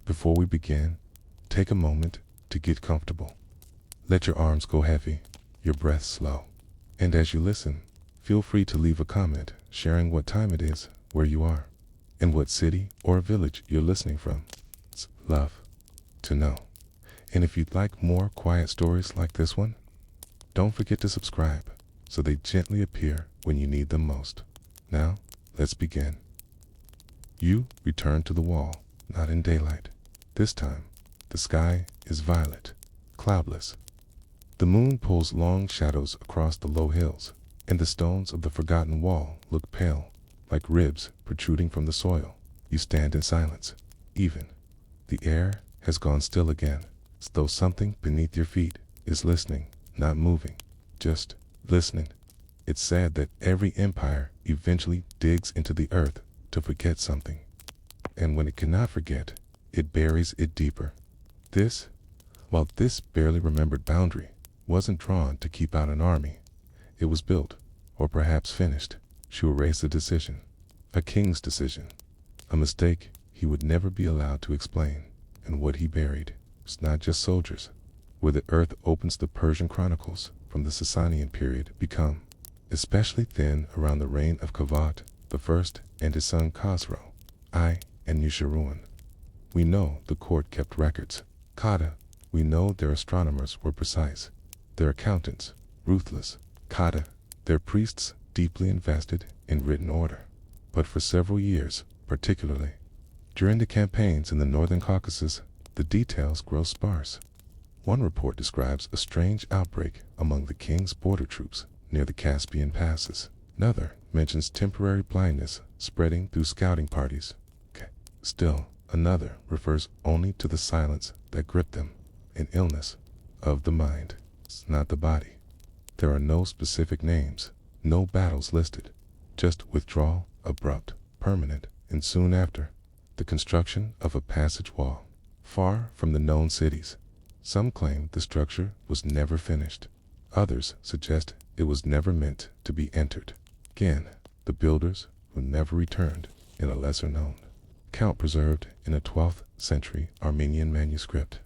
Before we begin, take a moment to get comfortable. Let your arms go heavy, your breath slow. And as you listen, feel free to leave a comment sharing what time it is, where you are, and what city or village you're listening from. It's love to know. And if you'd like more quiet stories like this one, don't forget to subscribe so they gently appear when you need them most. Now, let's begin. You return to the wall, not in daylight. This time, the sky is violet, cloudless. The moon pulls long shadows across the low hills, and the stones of the forgotten wall look pale, like ribs protruding from the soil. You stand in silence. Even the air has gone still again, as though something beneath your feet is listening, not moving, just listening. It's sad that every empire eventually digs into the earth to forget something. And when it cannot forget, it buries it deeper. While this barely remembered boundary wasn't drawn to keep out an army, it was built, or perhaps finished, to erase a decision, a king's decision, a mistake he would never be allowed to explain. And what he buried was not just soldiers. Where the earth opens, the Persian chronicles from the Sasanian period become especially thin around the reign of Kavad I and his son Khosrow I and Nusharuan. We know the court kept records. Kada, we know their astronomers were precise, their accountants ruthless. Kada, their priests deeply invested in written order. But for several years, particularly during the campaigns in the northern Caucasus, the details grow sparse. One report describes a strange outbreak among the king's border troops near the Caspian passes. Another mentions temporary blindness spreading through scouting parties. Still, another refers only to the silence that gripped them, an illness of the mind, not the body. There are no specific names, no battles listed, just withdrawal, abrupt, permanent, and soon after, the construction of a passage wall, far from the known cities. Some claim the structure was never finished. Others suggest it was never meant to be entered. Again, the builders who never returned in a lesser-known account preserved in a 12th century Armenian manuscript.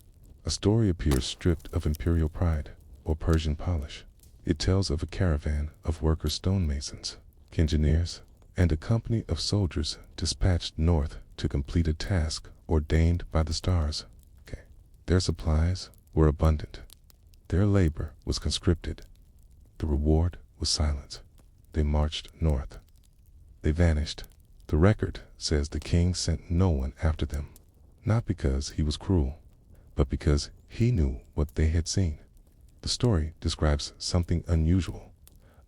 A story appears stripped of imperial pride or Persian polish. It tells of a caravan of worker stonemasons, engineers, and a company of soldiers dispatched north to complete a task ordained by the stars. Their supplies were abundant. Their labor was conscripted. The reward was silence. They marched north. They vanished. The record says the king sent no one after them, not because he was cruel, but because he knew what they had seen. The story describes something unusual,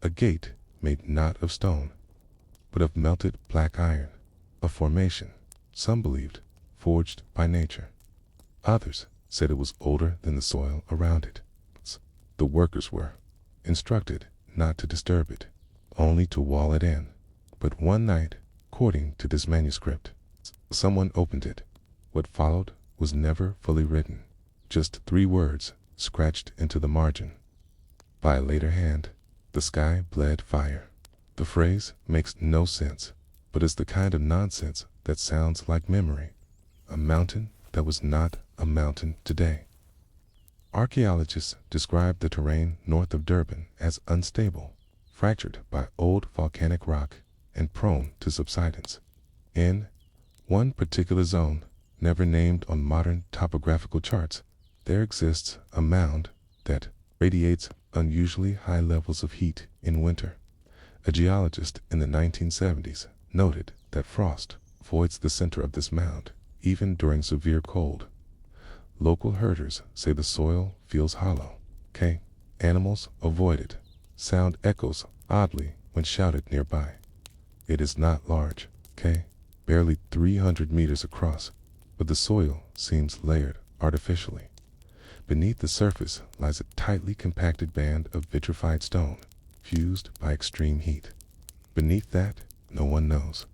a gate made not of stone, but of melted black iron, a formation, some believed, forged by nature. Others said it was older than the soil around it. The workers were instructed not to disturb it, only to wall it in. But one night, according to this manuscript, someone opened it. What followed was never fully written, just 3 words scratched into the margin. By a later hand, the sky bled fire. The phrase makes no sense, but is the kind of nonsense that sounds like memory. A mountain that was not a mountain today. Archaeologists describe the terrain north of Durban as unstable, fractured by old volcanic rock, and prone to subsidence. In one particular zone, never named on modern topographical charts, there exists a mound that radiates unusually high levels of heat in winter. A geologist in the 1970s noted that frost voids the center of this mound, even during severe cold. Local herders say the soil feels hollow. Animals avoid it. Sound echoes oddly when shouted nearby. It is not large, barely 300 meters across, but the soil seems layered artificially. Beneath the surface lies a tightly compacted band of vitrified stone, fused by extreme heat. Beneath that, no one knows.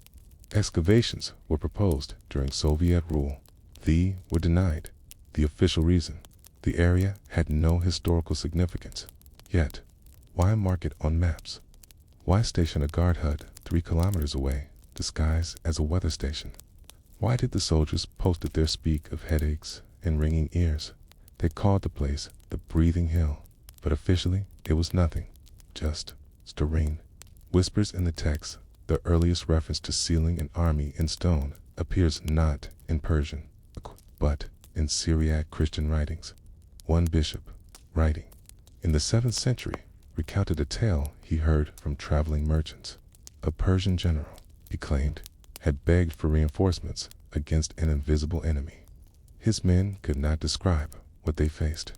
Excavations were proposed during Soviet rule. They were denied. The official reason: the area had no historical significance. Yet, why mark it on maps? Why station a guard hut 3 kilometers away, disguised as a weather station? Why did the soldiers post it there speak of headaches and ringing ears? They called the place the Breathing Hill, but officially it was nothing, just serene. Whispers in the text, the earliest reference to sealing an army in stone, appears not in Persian, but in Syriac Christian writings. One bishop, writing in the 7th century, recounted a tale he heard from traveling merchants. A Persian general, he claimed, had begged for reinforcements against an invisible enemy. His men could not describe what they faced,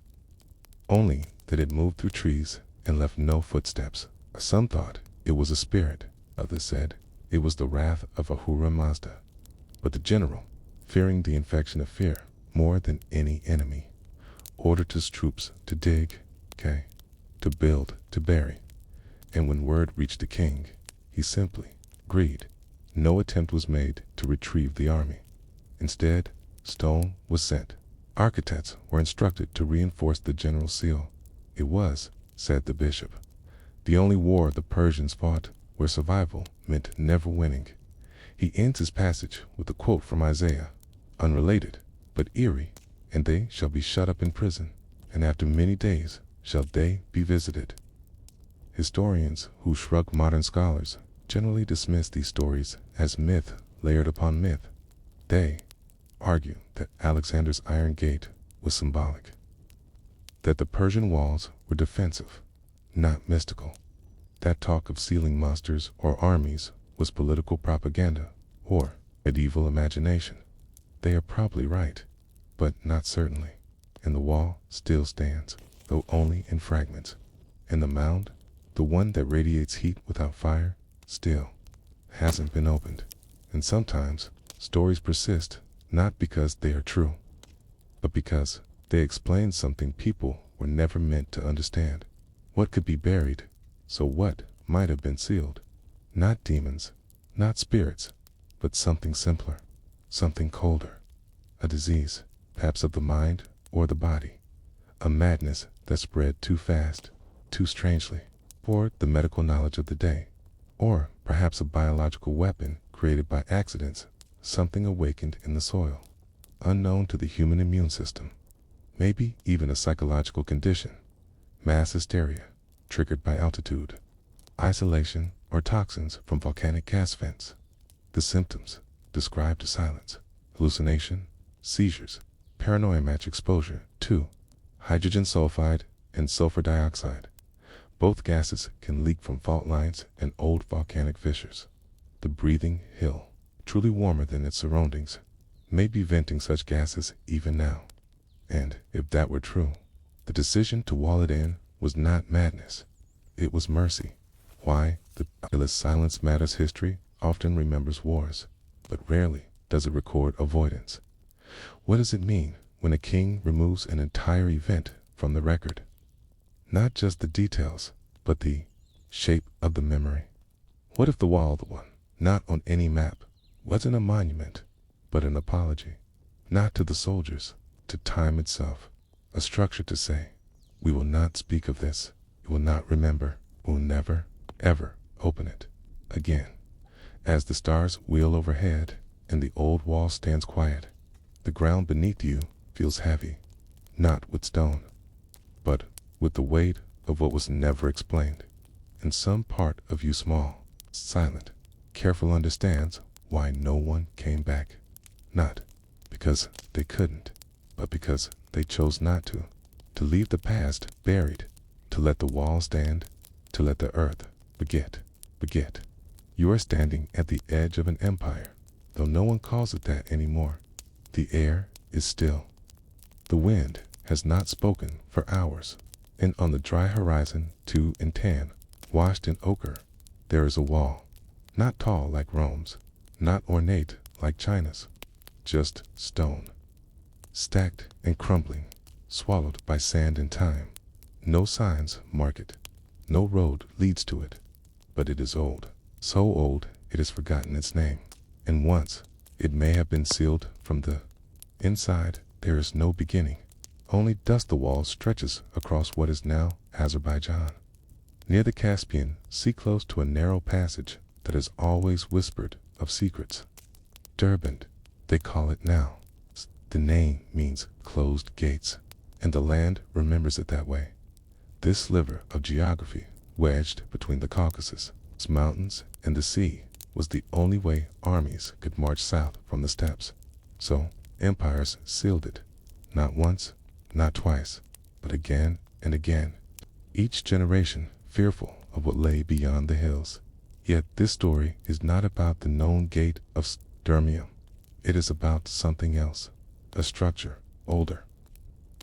only that it moved through trees and left no footsteps. Some thought it was a spirit, others said it was the wrath of Ahura Mazda. But the general, fearing the infection of fear more than any enemy, ordered his troops to dig, to build, to bury. And when word reached the king, he simply agreed. No attempt was made to retrieve the army. Instead, stone was sent. Architects were instructed to reinforce the general's seal. It was, said the bishop, the only war the Persians fought where survival meant never winning. He ends his passage with a quote from Isaiah, unrelated, but eerie, "And they shall be shut up in prison, and after many days shall they be visited." Historians who shrug modern scholars generally dismiss these stories as myth layered upon myth. They argue that Alexander's Iron Gate was symbolic, that the Persian walls were defensive, not mystical, that talk of sealing monsters or armies was political propaganda or medieval imagination. They are probably right, but not certainly. And the wall still stands, though only in fragments. And the mound, the one that radiates heat without fire, still hasn't been opened. And sometimes stories persist not because they are true, but because they explain something people were never meant to understand. What could be buried, so what might have been sealed? Not demons, not spirits, but something simpler, something colder. A disease, perhaps of the mind or the body. A madness that spread too fast, too strangely, for the medical knowledge of the day. Or perhaps a biological weapon created by accidents, something awakened in the soil, unknown to the human immune system. Maybe even a psychological condition, mass hysteria, triggered by altitude, isolation, or toxins from volcanic gas vents. The symptoms described as silence, hallucination, seizures, paranoia match exposure to hydrogen sulfide and sulfur dioxide. Both gases can leak from fault lines and old volcanic fissures. The breathing hill, truly warmer than its surroundings, may be venting such gases even now. And if that were true, the decision to wall it in was not madness. It was mercy. Why? The silence matters. History often remembers wars, but rarely does it record avoidance. What does it mean when a king removes an entire event from the record? Not just the details, but the shape of the memory. What if the wall, the one not on any map, wasn't a monument, but an apology? Not to the soldiers, to time itself. A structure to say, we will not speak of this, we will not remember, we will never, ever open it again. As the stars wheel overhead and the old wall stands quiet, the ground beneath you feels heavy, not with stone, but with the weight of what was never explained. And some part of you, small, silent, careful, understands why no one came back. Not because they couldn't, but because they chose not to leave the past buried, to let the wall stand, to let the earth forget. You are standing at the edge of an empire, though no one calls it that anymore. The air is still. The wind has not spoken for hours, and on the dry horizon, too, in tan, washed in ochre, there is a wall, not tall like Rome's, not ornate like China's, just stone, stacked and crumbling, swallowed by sand and time. No signs mark it, no road leads to it, but it is old, so old it has forgotten its name, and once it may have been sealed from the inside. There is no beginning, only dust. The wall stretches across what is now Azerbaijan. Near the Caspian Sea, close to a narrow passage that has always whispered of secrets. Derbent, they call it now. The name means closed gates, and the land remembers it that way. This sliver of geography, wedged between the Caucasus mountains and the sea, was the only way armies could march south from the steppes. So empires sealed it, not once, not twice, but again and again, each generation fearful of what lay beyond the hills. Yet this story is not about the known gate of Sturmium. It is about something else, a structure older,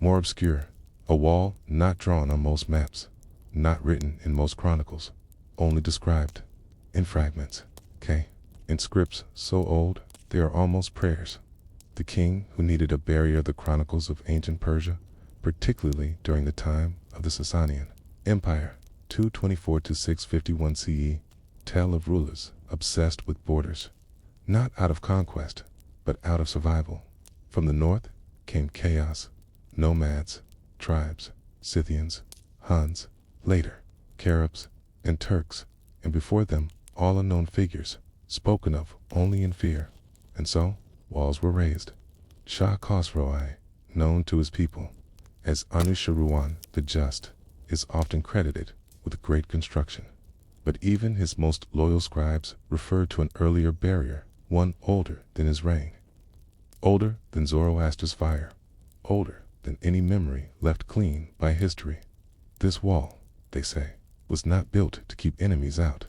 more obscure, a wall not drawn on most maps, not written in most chronicles, only described in fragments, in scripts so old they are almost prayers. The king who needed a barrier, the chronicles of ancient Persia, particularly during the time of the Sasanian Empire, 224 to 651 CE, tell of rulers obsessed with borders, not out of conquest, but out of survival. From the north came chaos, nomads, tribes, Scythians, Huns, later Caribs, and Turks, and before them all unknown figures, spoken of only in fear. And so walls were raised. Shah Khosrau, known to his people as Anushirwan the Just, is often credited with great construction. But even his most loyal scribes refer to an earlier barrier, one older than his reign, older than Zoroaster's fire, older than any memory left clean by history. This wall, they say, was not built to keep enemies out.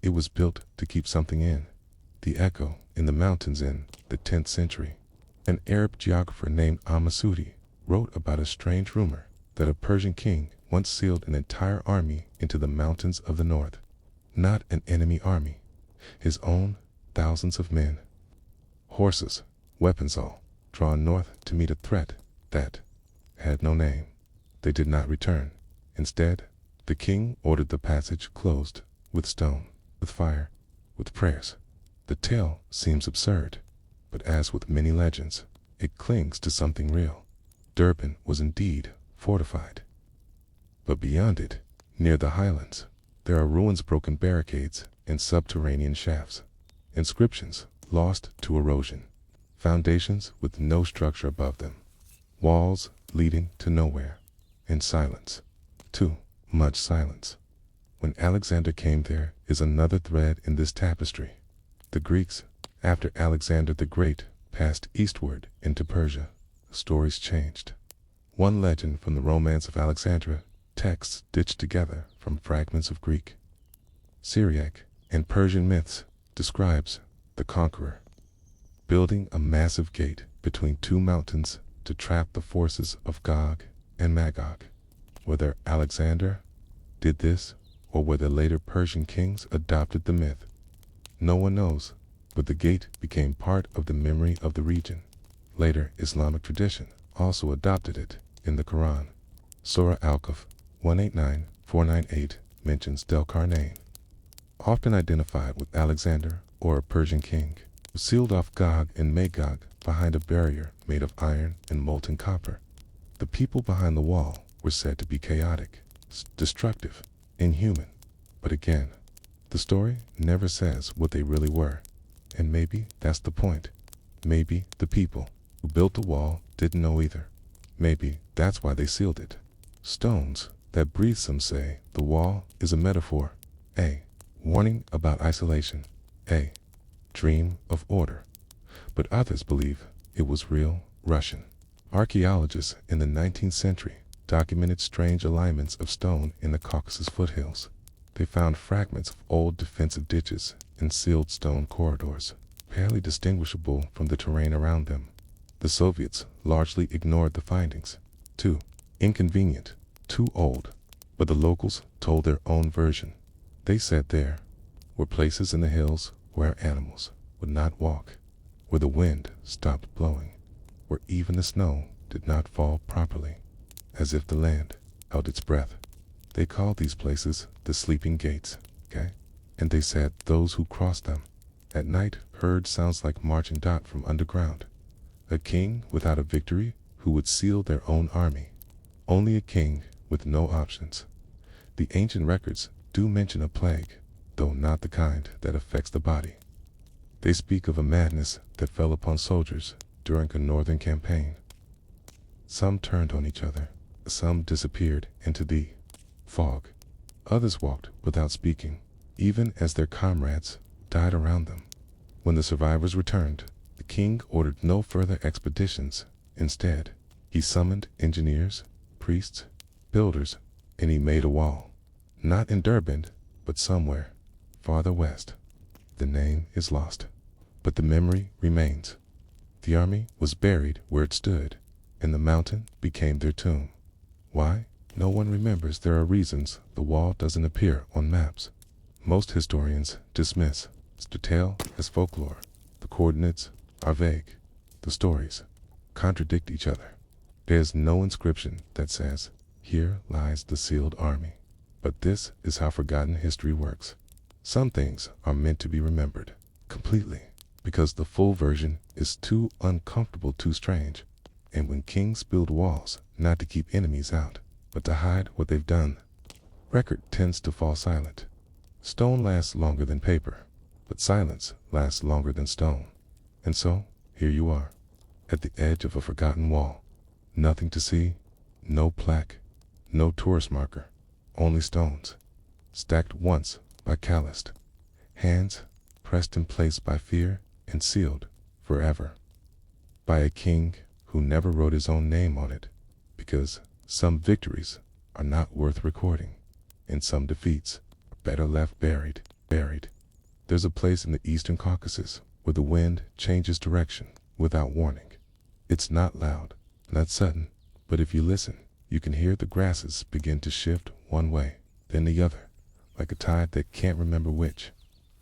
It was built to keep something in. The echo in the mountains in the 10th century. An Arab geographer named al-Masudi wrote about a strange rumor that a Persian king once sealed an entire army into the mountains of the north. Not an enemy army, his own thousands of men. Horses, weapons all, drawn north to meet a threat that had no name. They did not return. Instead, the king ordered the passage closed with stone, with fire, with prayers. The tale seems absurd, but as with many legends, it clings to something real. Durban was indeed fortified. But beyond it, near the highlands, there are ruins, broken barricades, and subterranean shafts. Inscriptions lost to erosion. Foundations with no structure above them. Walls leading to nowhere. And silence. Too much silence. When Alexander came, there is another thread in this tapestry. The Greeks, after Alexander the Great, passed eastward into Persia. The stories changed. One legend from the Romance of Alexandria, texts stitched together from fragments of Greek, Syriac, and Persian myths, describes the conqueror building a massive gate between two mountains to trap the forces of Gog and Magog. Whether Alexander did this, or whether later Persian kings adopted the myth, no one knows, but the gate became part of the memory of the region. Later Islamic tradition also adopted it in the Quran. Surah Al-Kahf 189-498 mentions Del-Qarnayn, often identified with Alexander or a Persian king, who sealed off Gog and Magog behind a barrier made of iron and molten copper. The people behind the wall were said to be chaotic, destructive, inhuman. But again, the story never says what they really were. And maybe that's the point. Maybe the people who built the wall didn't know either. Maybe that's why they sealed it. Stones that breathe, some say the wall is a metaphor, a warning about isolation, a dream of order. But others believe it was real Russian. Archaeologists in the 19th century documented strange alignments of stone in the Caucasus foothills. They found fragments of old defensive ditches and sealed stone corridors, barely distinguishable from the terrain around them. The Soviets largely ignored the findings. Too inconvenient, too old. But the locals told their own version. They said there were places in the hills where animals would not walk, where the wind stopped blowing, where even the snow did not fall properly, as if the land held its breath. They called these places the sleeping gates, and they said those who crossed them at night heard sounds like marching from underground. A king without a victory who would seal their own army. Only a king with no options. The ancient records do mention a plague, though not the kind that affects the body. They speak of a madness that fell upon soldiers during a northern campaign. Some turned on each other, some disappeared into the fog. Others walked without speaking, even as their comrades died around them. When the survivors returned, the king ordered no further expeditions. Instead, he summoned engineers, priests, builders, and he made a wall. Not in Durban, but somewhere farther west. The name is lost, but the memory remains. The army was buried where it stood, and the mountain became their tomb. Why? No one remembers. There are reasons the wall doesn't appear on maps. Most historians dismiss the tale as folklore. The coordinates are vague. The stories contradict each other. There's no inscription that says, "Here lies the sealed army." But this is how forgotten history works. Some things are meant to be remembered completely, because the full version is too uncomfortable, too strange. And when kings build walls, not to keep enemies out, but to hide what they've done, record tends to fall silent. Stone lasts longer than paper, but silence lasts longer than stone. And so, here you are, at the edge of a forgotten wall. Nothing to see, no plaque, no tourist marker, only stones, stacked once by calloused hands, pressed in place by fear, and sealed forever by a king who never wrote his own name on it, because some victories are not worth recording, and some defeats are better left buried. There's a place in the Eastern Caucasus where the wind changes direction without warning. It's not loud, not sudden, but if you listen, you can hear the grasses begin to shift one way, then the other, like a tide that can't remember which.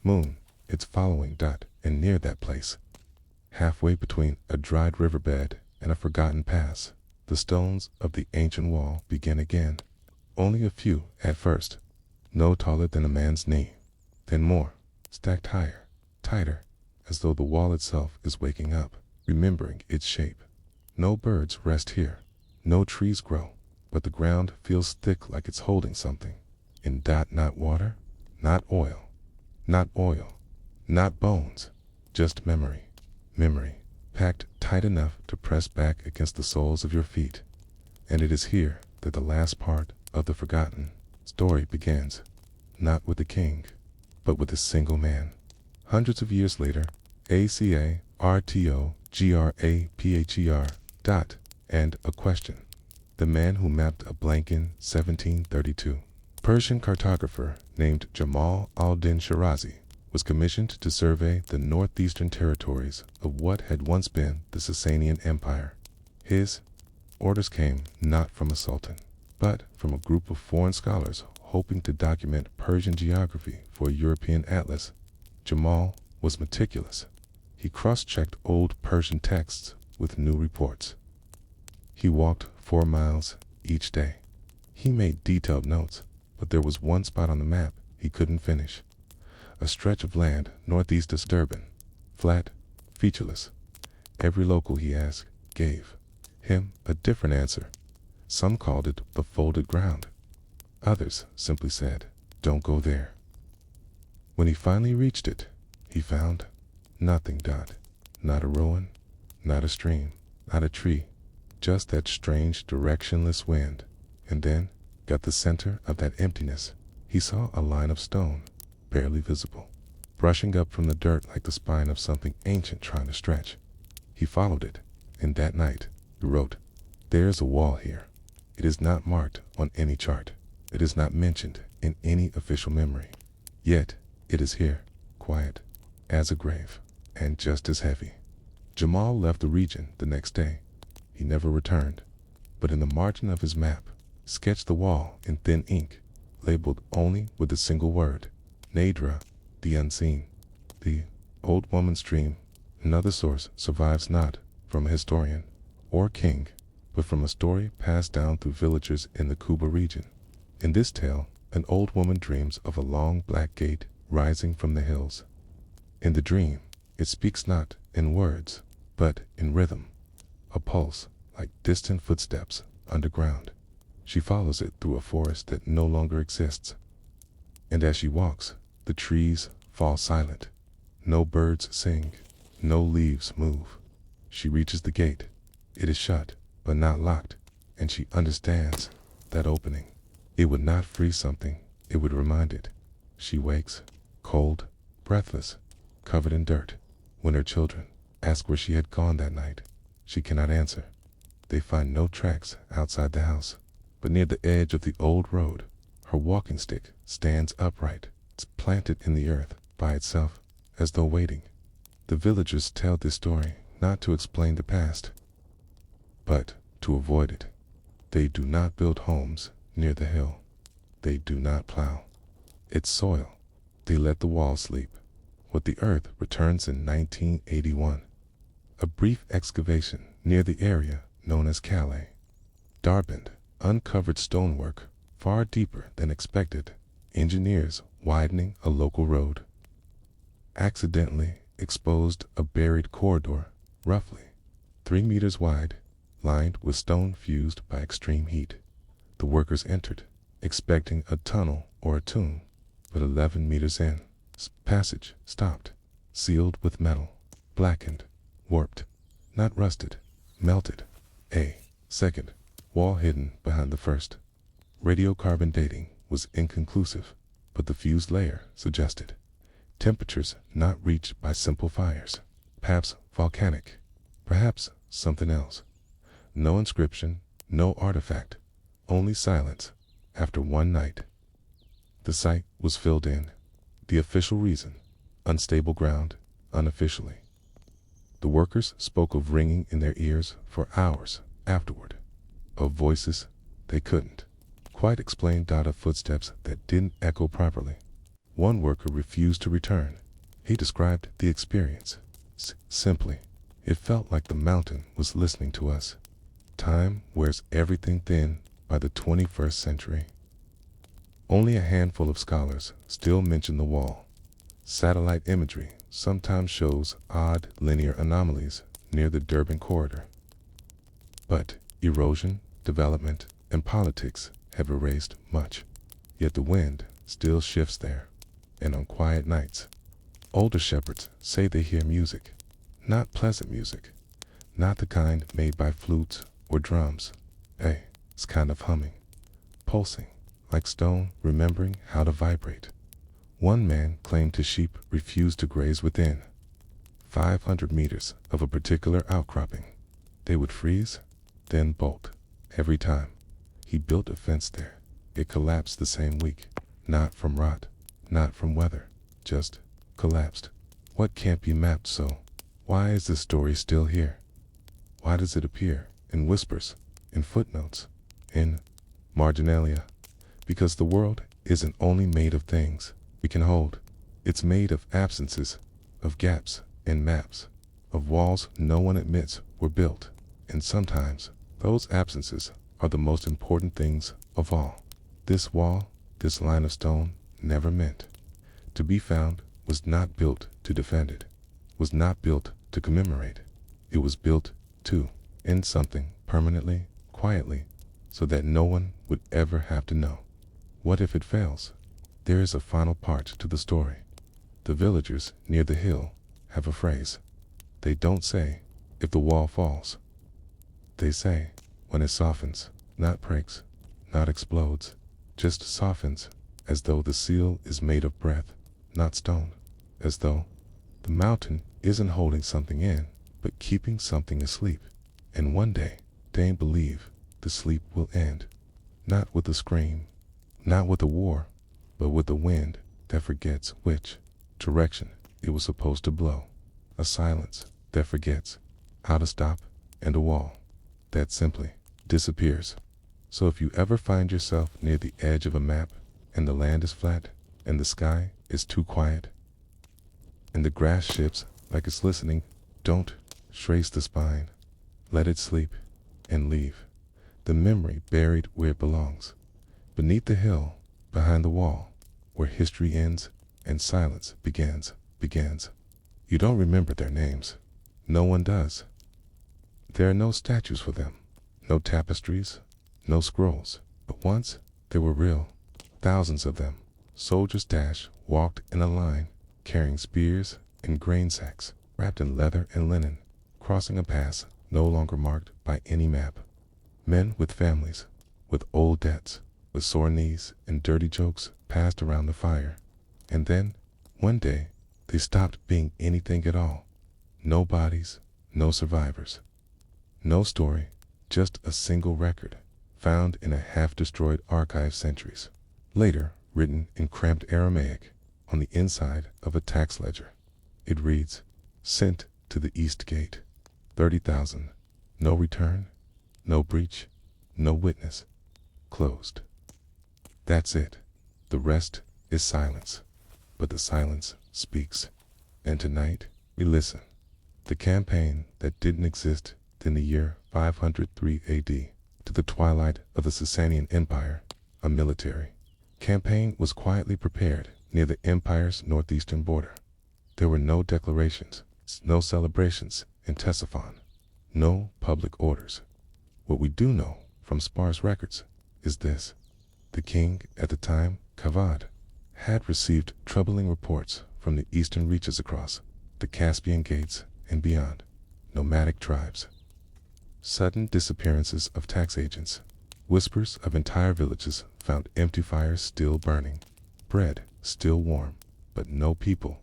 Moon, it's following. And near that place, halfway between a dried riverbed and a forgotten pass, the stones of the ancient wall begin again. Only a few at first, no taller than a man's knee, then more, stacked higher, tighter, as though the wall itself is waking up, remembering its shape. No birds rest here, no trees grow, but the ground feels thick like it's holding something. And not water, not oil, not bones, just memory. Memory, packed tight enough to press back against the soles of your feet. And it is here that the last part of the forgotten story begins, not with the king, but with a single man. Hundreds of years later, ACARTOGRAPHER. And a question. The man who mapped a blank in 1732. Persian cartographer named Jamal al-Din Shirazi was commissioned to survey the northeastern territories of what had once been the Sasanian Empire. His orders came not from a sultan, but from a group of foreign scholars hoping to document Persian geography for a European atlas. Jamal was meticulous. He cross-checked old Persian texts with new reports. He walked 4 miles each day. He made detailed notes, but there was one spot on the map he couldn't finish. A stretch of land northeast of Durban, flat, featureless. Every local he asked gave him a different answer. Some called it the folded ground. Others simply said, "Don't go there." When he finally reached it, he found nothing. Not a ruin, not a stream, not a tree, just that strange directionless wind. And then, at the center of that emptiness, he saw a line of stone, barely visible, brushing up from the dirt like the spine of something ancient trying to stretch. He followed it, and that night, he wrote, "There's a wall here. It is not marked on any chart. It is not mentioned in any official memory. Yet, it is here, quiet as a grave, and just as heavy." Jamal left the region the next day. He never returned, but in the margin of his map, sketched the wall in thin ink, labeled only with a single word, Nadra, the unseen. The old woman's dream, another source, survives not from a historian or king, but from a story passed down through villagers in the Kuba region. In this tale, an old woman dreams of a long black gate rising from the hills. In the dream, it speaks not in words, but in rhythm, a pulse like distant footsteps underground. She follows it through a forest that no longer exists. And as she walks, the trees fall silent. No birds sing, no leaves move. She reaches the gate. It is shut, but not locked, and she understands that opening. It would not free something, it would remind it. She wakes, cold, breathless, covered in dirt. When her children ask where she had gone that night, she cannot answer. They find no tracks outside the house, but near the edge of the old road, her walking stick stands upright. It's planted in the earth by itself, as though waiting. The villagers tell this story not to explain the past, but to avoid it. They do not build homes near the hill. They do not plow its soil. They let the walls sleep. What the earth returns in 1981. A brief excavation near the area known as Calais. Darband uncovered stonework far deeper than expected. Engineers widening a local road accidentally exposed a buried corridor, roughly 3 meters wide, lined with stone fused by extreme heat. The workers entered, expecting a tunnel or a tomb, but 11 meters in, passage stopped, sealed with metal, blackened, warped, not rusted, melted. A second wall hidden behind the first. Radiocarbon dating was inconclusive, but the fused layer suggested temperatures not reached by simple fires, perhaps volcanic, perhaps something else. No inscription, no artifact, only silence after one night. The site was filled in. The official reason, unstable ground, unofficially. The workers spoke of ringing in their ears for hours afterward, of voices they couldn't quite explain, of footsteps that didn't echo properly. One worker refused to return. He described the experience simply. It felt like the mountain was listening to us. Time wears everything thin by the 21st century. Only a handful of scholars still mention the wall. Satellite imagery sometimes shows odd linear anomalies near the Durban corridor. But erosion, development, and politics have erased much. Yet the wind still shifts there, and on quiet nights, older shepherds say they hear music. Not pleasant music, not the kind made by flutes or drums. It's kind of humming, pulsing, like stone remembering how to vibrate. One man claimed his sheep refused to graze within 500 meters of a particular outcropping. They would freeze, then bolt. Every time he built a fence there, it collapsed the same week. Not from rot, not from weather, just collapsed. What can't be mapped so? Why is this story still here? Why does it appear in whispers, in footnotes, in marginalia? Because the world isn't only made of things we can hold. It's made of absences, of gaps in maps, of walls no one admits were built. And sometimes those absences are the most important things of all. This wall, this line of stone, never meant to be found, was not built to defend it, was not built to commemorate. It was built to end something permanently, quietly, so that no one would ever have to know. What if it fails? There is a final part to the story. The villagers near the hill have a phrase. They don't say, if the wall falls. They say, when it softens, not breaks, not explodes, just softens, as though the seal is made of breath, not stone, as though the mountain isn't holding something in, but keeping something asleep. And one day, they believe the sleep will end, not with a scream, not with a war, but with a wind that forgets which direction it was supposed to blow, a silence that forgets how to stop, and a wall that simply disappears. So if you ever find yourself near the edge of a map, and the land is flat, and the sky is too quiet, and the grass shifts like it's listening, don't trace the spine. Let it sleep and leave the memory buried where it belongs, beneath the hill, behind the wall, where history ends and silence begins. You don't remember their names. No one does. There are no statues for them, no tapestries, no scrolls. But once they were real, thousands of them. Soldiers walked in a line, carrying spears, in grain sacks, wrapped in leather and linen, crossing a pass no longer marked by any map. Men with families, with old debts, with sore knees and dirty jokes passed around the fire. And then, one day, they stopped being anything at all. No bodies, no survivors. No story, just a single record, found in a half-destroyed archive centuries later, written in cramped Aramaic on the inside of a tax ledger. It reads, "Sent to the East Gate, 30,000, no return, no breach, no witness, closed." That's it. The rest is silence. But the silence speaks. And tonight, we listen. The campaign that didn't exist in the year 503 AD, to the twilight of the Persian Empire, a military campaign was quietly prepared near the empire's northeastern border. There were no declarations, no celebrations in Ctesiphon, no public orders. What we do know from sparse records is this: the king at the time, Kavad, had received troubling reports from the eastern reaches across the Caspian Gates and beyond. Nomadic tribes, sudden disappearances of tax agents, whispers of entire villages found empty fires still burning, bread still warm, but no people,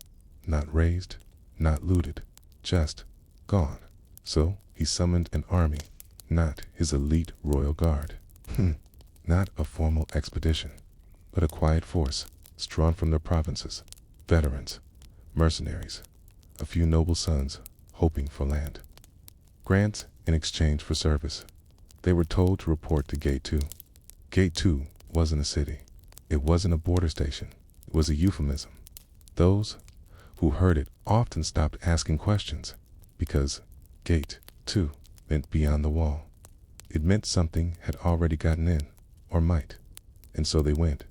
not raised, not looted, just gone. So he summoned an army, not his elite royal guard, not a formal expedition, but a quiet force, drawn from their provinces, veterans, mercenaries, a few noble sons hoping for land. Grants in exchange for service. They were told to report to Gate 2. Gate 2 wasn't a city. It wasn't a border station. It was a euphemism. Those who heard it often stopped asking questions, because Gate 2 meant beyond the wall. It meant something had already gotten in, or might, and so they went.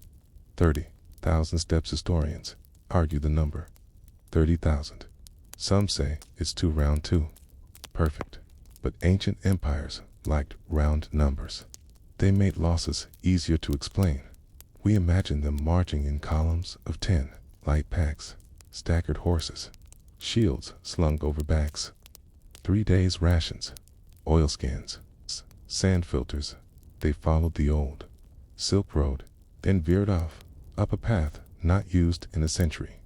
30,000 steps historians argue the number. 30,000. Some say it's too round too. Perfect. But ancient empires liked round numbers. They made losses easier to explain. We imagine them marching in columns of 10, light packs, staggered horses, shields slung over backs. 3 days' rations, oilskins, sand filters. They followed the old Silk Road, then veered off, up a path not used in a century.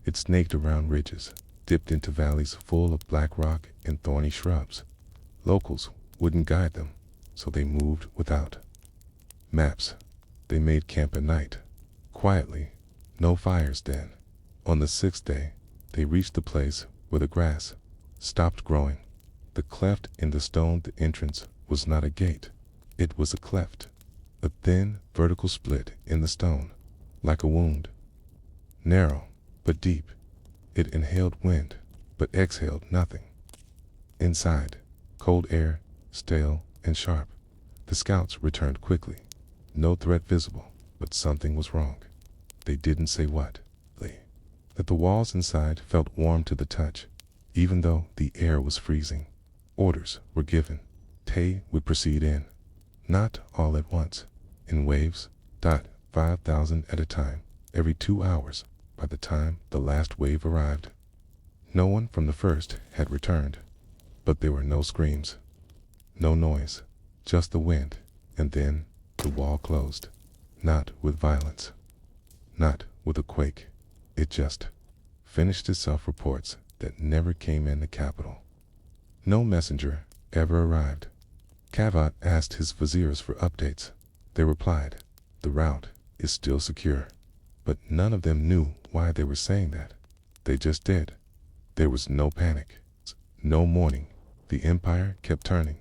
It snaked around ridges, dipped into valleys full of black rock and thorny shrubs. Locals wouldn't guide them, so they moved without maps. They made camp at night, quietly, no fires then. On the 6th day, they reached the place where the grass stopped growing. The cleft in the stone, the entrance, was not a gate. It was a cleft, a thin, vertical split in the stone, like a wound. Narrow, but deep. It inhaled wind, but exhaled nothing. Inside, cold air, stale and sharp. The scouts returned quickly. No threat visible, but something was wrong. They didn't say what. That the walls inside felt warm to the touch, even though the air was freezing. Orders were given. Tay would proceed in. Not all at once, in waves, 5,000 at a time, every 2 hours, by the time the last wave arrived. No one from the first had returned, but there were no screams, no noise, just the wind, and then the wall closed. Not with violence, not with a quake. It just finished itself. Reports that never came in the capital. No messenger ever arrived. Kavat asked his viziers for updates. They replied, "The route is still secure." But none of them knew why they were saying that. They just did. There was no panic, no mourning. The empire kept turning,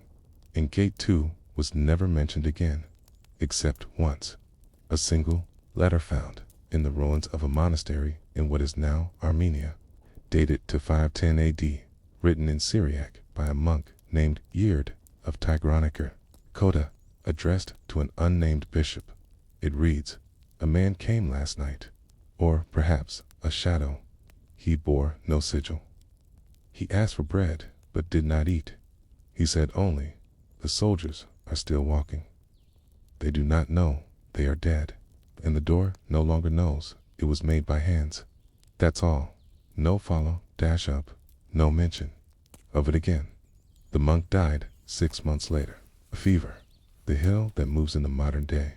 and Gate 2 was never mentioned again, except once. A single letter found in the ruins of a monastery in what is now Armenia, dated to 510 AD, written in Syriac by a monk named Yerd of Tigranica, Coda, addressed to an unnamed bishop. It reads, "A man came last night," or perhaps a shadow. He bore no sigil. He asked for bread, but did not eat. He said only, "The soldiers are still walking. They do not know they are dead, and the door no longer knows it was made by hands." That's all. No follow, dash up, no mention of it again. The monk died 6 months later. A fever, the hill that moves into modern day.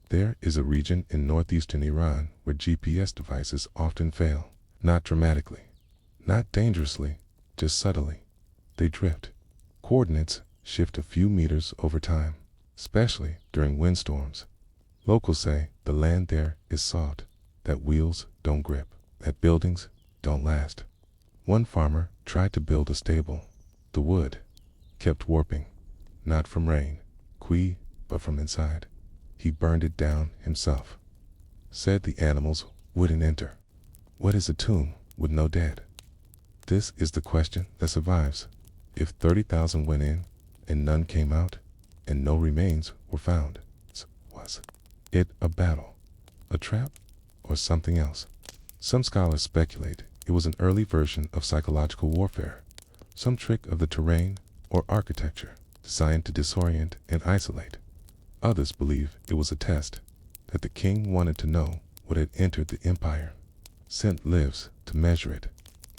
There is a region in northeastern Iran where GPS devices often fail. Not dramatically, not dangerously, just subtly. They drift. Coordinates shift a few meters over time, especially during windstorms. Locals say the land there is salt, that wheels don't grip, that buildings don't last. One farmer tried to build a stable. The wood kept warping, not from rain, but from inside. He burned it down himself. Said the animals wouldn't enter. What is a tomb with no dead? This is the question that survives. If 30,000 went in and none came out and no remains were found, was it a battle, a trap, or something else? Some scholars speculate it was an early version of psychological warfare, some trick of the terrain or architecture designed to disorient and isolate. Others believe it was a test, that the king wanted to know what had entered the empire, sent lives to measure it,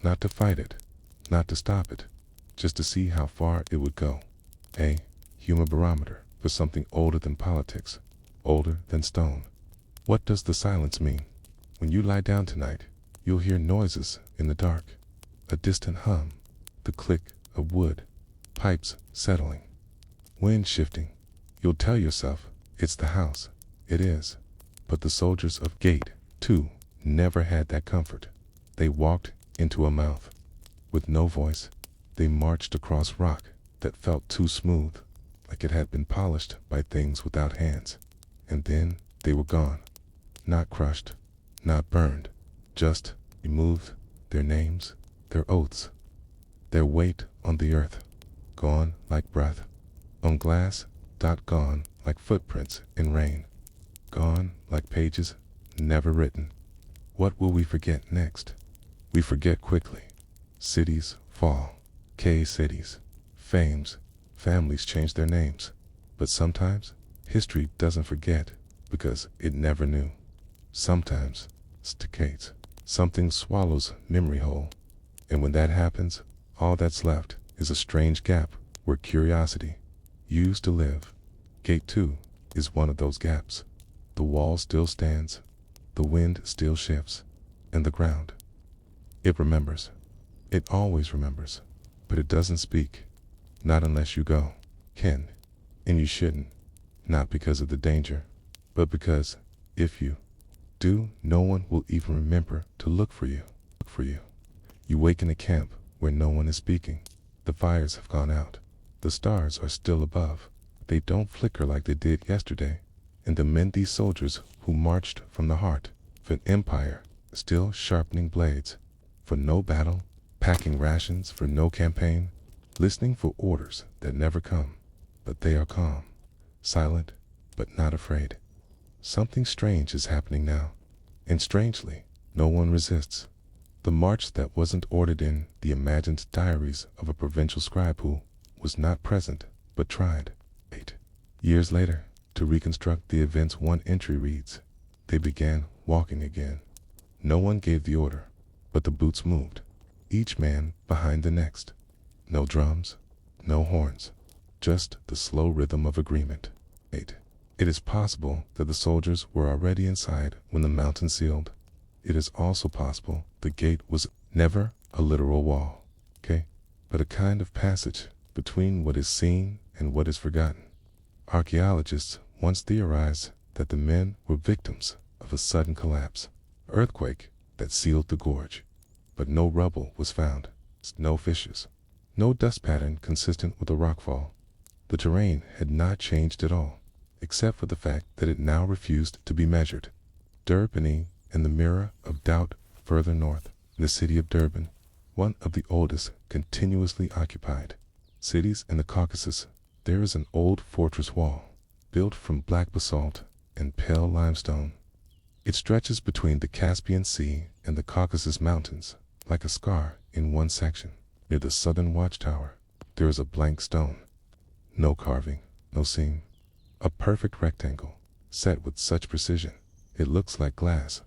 not to fight it, not to stop it, just to see how far it would go. A human barometer for something older than politics, older than stone. What does the silence mean? When you lie down tonight, you'll hear noises in the dark, a distant hum, the click of wood, pipes settling, wind shifting. You'll tell yourself it's the house. It is. But the soldiers of Gate 2 never had that comfort. They walked into a mouth with no voice. They marched across rock that felt too smooth, like it had been polished by things without hands. And then they were gone. Not crushed, not burned, just removed, their names, their oaths, their weight on the earth, gone like breath, on glass, gone like footprints in rain, gone like pages never written. What will we forget next? We forget quickly. Cities fall, cities, fames, families change their names. But sometimes history doesn't forget because it never knew. Sometimes staccates. Something swallows memory whole. And when that happens, all that's left is a strange gap where curiosity used to live. Gate 2 is one of those gaps. The wall still stands, the wind still shifts, and the ground. It remembers. It always remembers. But it doesn't speak. Not unless you go. Can. And you shouldn't. Not because of the danger, but because if you do, no one will even remember to look for you. You wake in a camp where no one is speaking. The fires have gone out. The stars are still above. They don't flicker like they did yesterday. And the men, these soldiers who marched from the heart of an empire, still sharpening blades for no battle, packing rations for no campaign, listening for orders that never come. But they are calm, silent, but not afraid. Something strange is happening now, and strangely, no one resists. The march that wasn't ordered in the imagined diaries of a provincial scribe who was not present, but tried. 8 years later, to reconstruct the events, one entry reads, they began walking again. No one gave the order, but the boots moved, each man behind the next. No drums, no horns, just the slow rhythm of agreement. 8. It is possible that the soldiers were already inside when the mountain sealed. It is also possible the gate was never a literal wall, but a kind of passage between what is seen and what is forgotten. Archaeologists once theorized that the men were victims of a sudden collapse, earthquake that sealed the gorge. But no rubble was found, no fissures, no dust pattern consistent with a rockfall. The terrain had not changed at all, except for the fact that it now refused to be measured. Durban and the mirror of doubt further north, the city of Durban, one of the oldest continuously occupied cities in the Caucasus. There is an old fortress wall, built from black basalt and pale limestone. It stretches between the Caspian Sea and the Caucasus Mountains, like a scar in one section. Near the southern watchtower, there is a blank stone. No carving, no seam. A perfect rectangle, set with such precision, it looks like glass.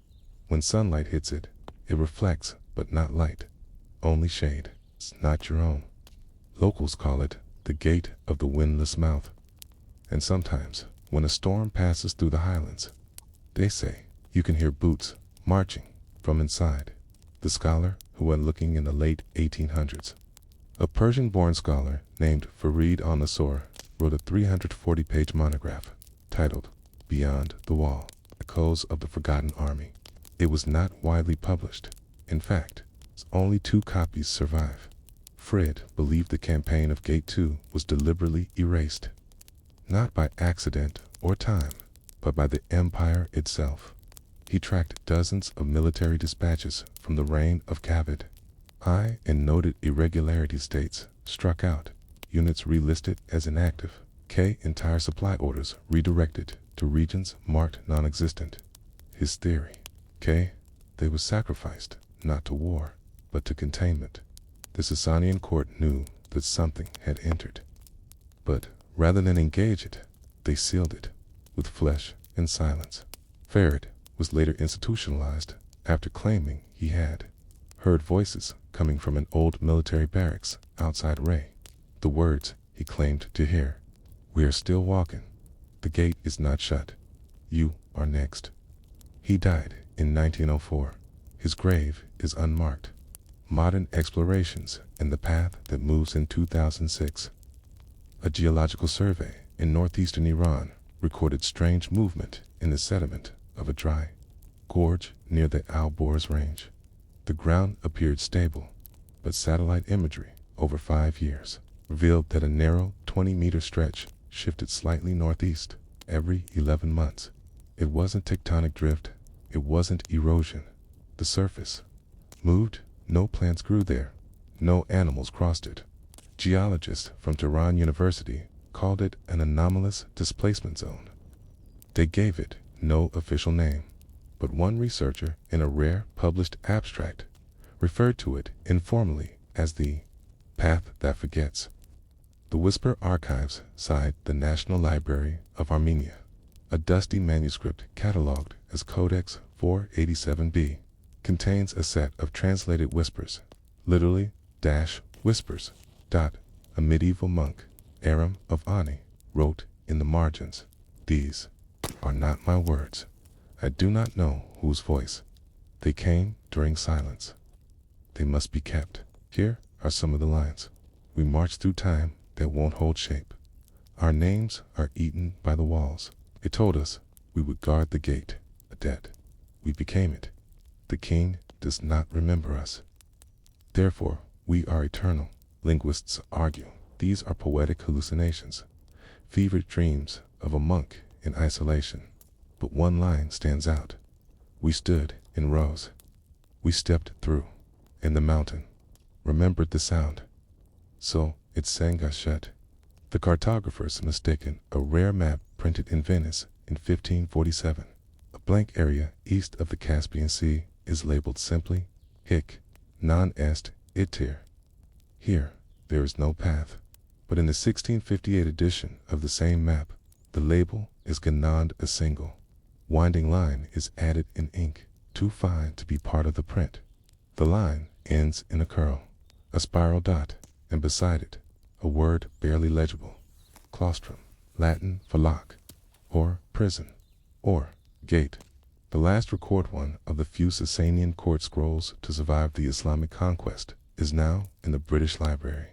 When sunlight hits it, it reflects, but not light. only shade. It's not your own. Locals call it the Gate of the Windless Mouth. And sometimes, when a storm passes through the highlands, they say you can hear boots marching from inside. The scholar who went looking in the late 1800s, a Persian-born scholar named Farid al-Nasr, wrote a 340-page monograph titled Beyond the Wall, Echoes of the Forgotten Army. It was not widely published. In fact, only 2 copies survive. Fred believed the campaign of Gate 2 was deliberately erased, not by accident or time, but by the empire itself. He tracked dozens of military dispatches from the reign of Kaved I and noted irregularity states struck out, units relisted as inactive, K entire supply orders redirected to regions marked non-existent. His theory, K, they were sacrificed not to war, but to containment. The Sasanian court knew that something had entered, but rather than engage it, they sealed it with flesh and silence. Farid was later institutionalized after claiming he had heard voices coming from an old military barracks outside Ray. The words he claimed to hear, "We are still walking. The gate is not shut. You are next." He died in 1904. His grave is unmarked. Modern explorations in the path that moves in 2006. A geological survey in northeastern Iran recorded strange movement in the sediment of a dry gorge near the Al-Borz range. The ground appeared stable, but satellite imagery over 5 years revealed that a narrow 20-meter stretch shifted slightly northeast every 11 months. It wasn't tectonic drift, it wasn't erosion. The surface moved, no plants grew there, no animals crossed it. Geologists from Tehran University called it an anomalous displacement zone. They gave it no official name, but one researcher in a rare published abstract referred to it informally as the path that forgets. The Whisper archives cite the National Library of Armenia, a dusty manuscript catalogued as Codex 487b, contains a set of translated whispers, literally whispers. A medieval monk, Aram of Ani, wrote in the margins, "These are not my words. I do not know whose voice. They came during silence. They must be kept." Here are some of the lines. "We march through time that won't hold shape. Our names are eaten by the walls. It told us we would guard the gate, a debt. We became it. The king does not remember us. Therefore, we are eternal." Linguists argue these are poetic hallucinations, fevered dreams of a monk in isolation. But one line stands out. "We stood in rows. We stepped through, and the mountain remembered the sound. So it sang us shut." The cartographers mistaken a rare map printed in Venice in 1547. A blank area east of the Caspian Sea is labeled simply Hic non est itir. Here, there is no path. But in the 1658 edition of the same map, the label is genannt a single winding line is added in ink, too fine to be part of the print. The line ends in a curl, a spiral dot, and beside it, a word barely legible, claustrum, Latin for lock, or prison, or gate. The last record one of the few Sasanian court scrolls to survive the Islamic conquest is now in the British Library,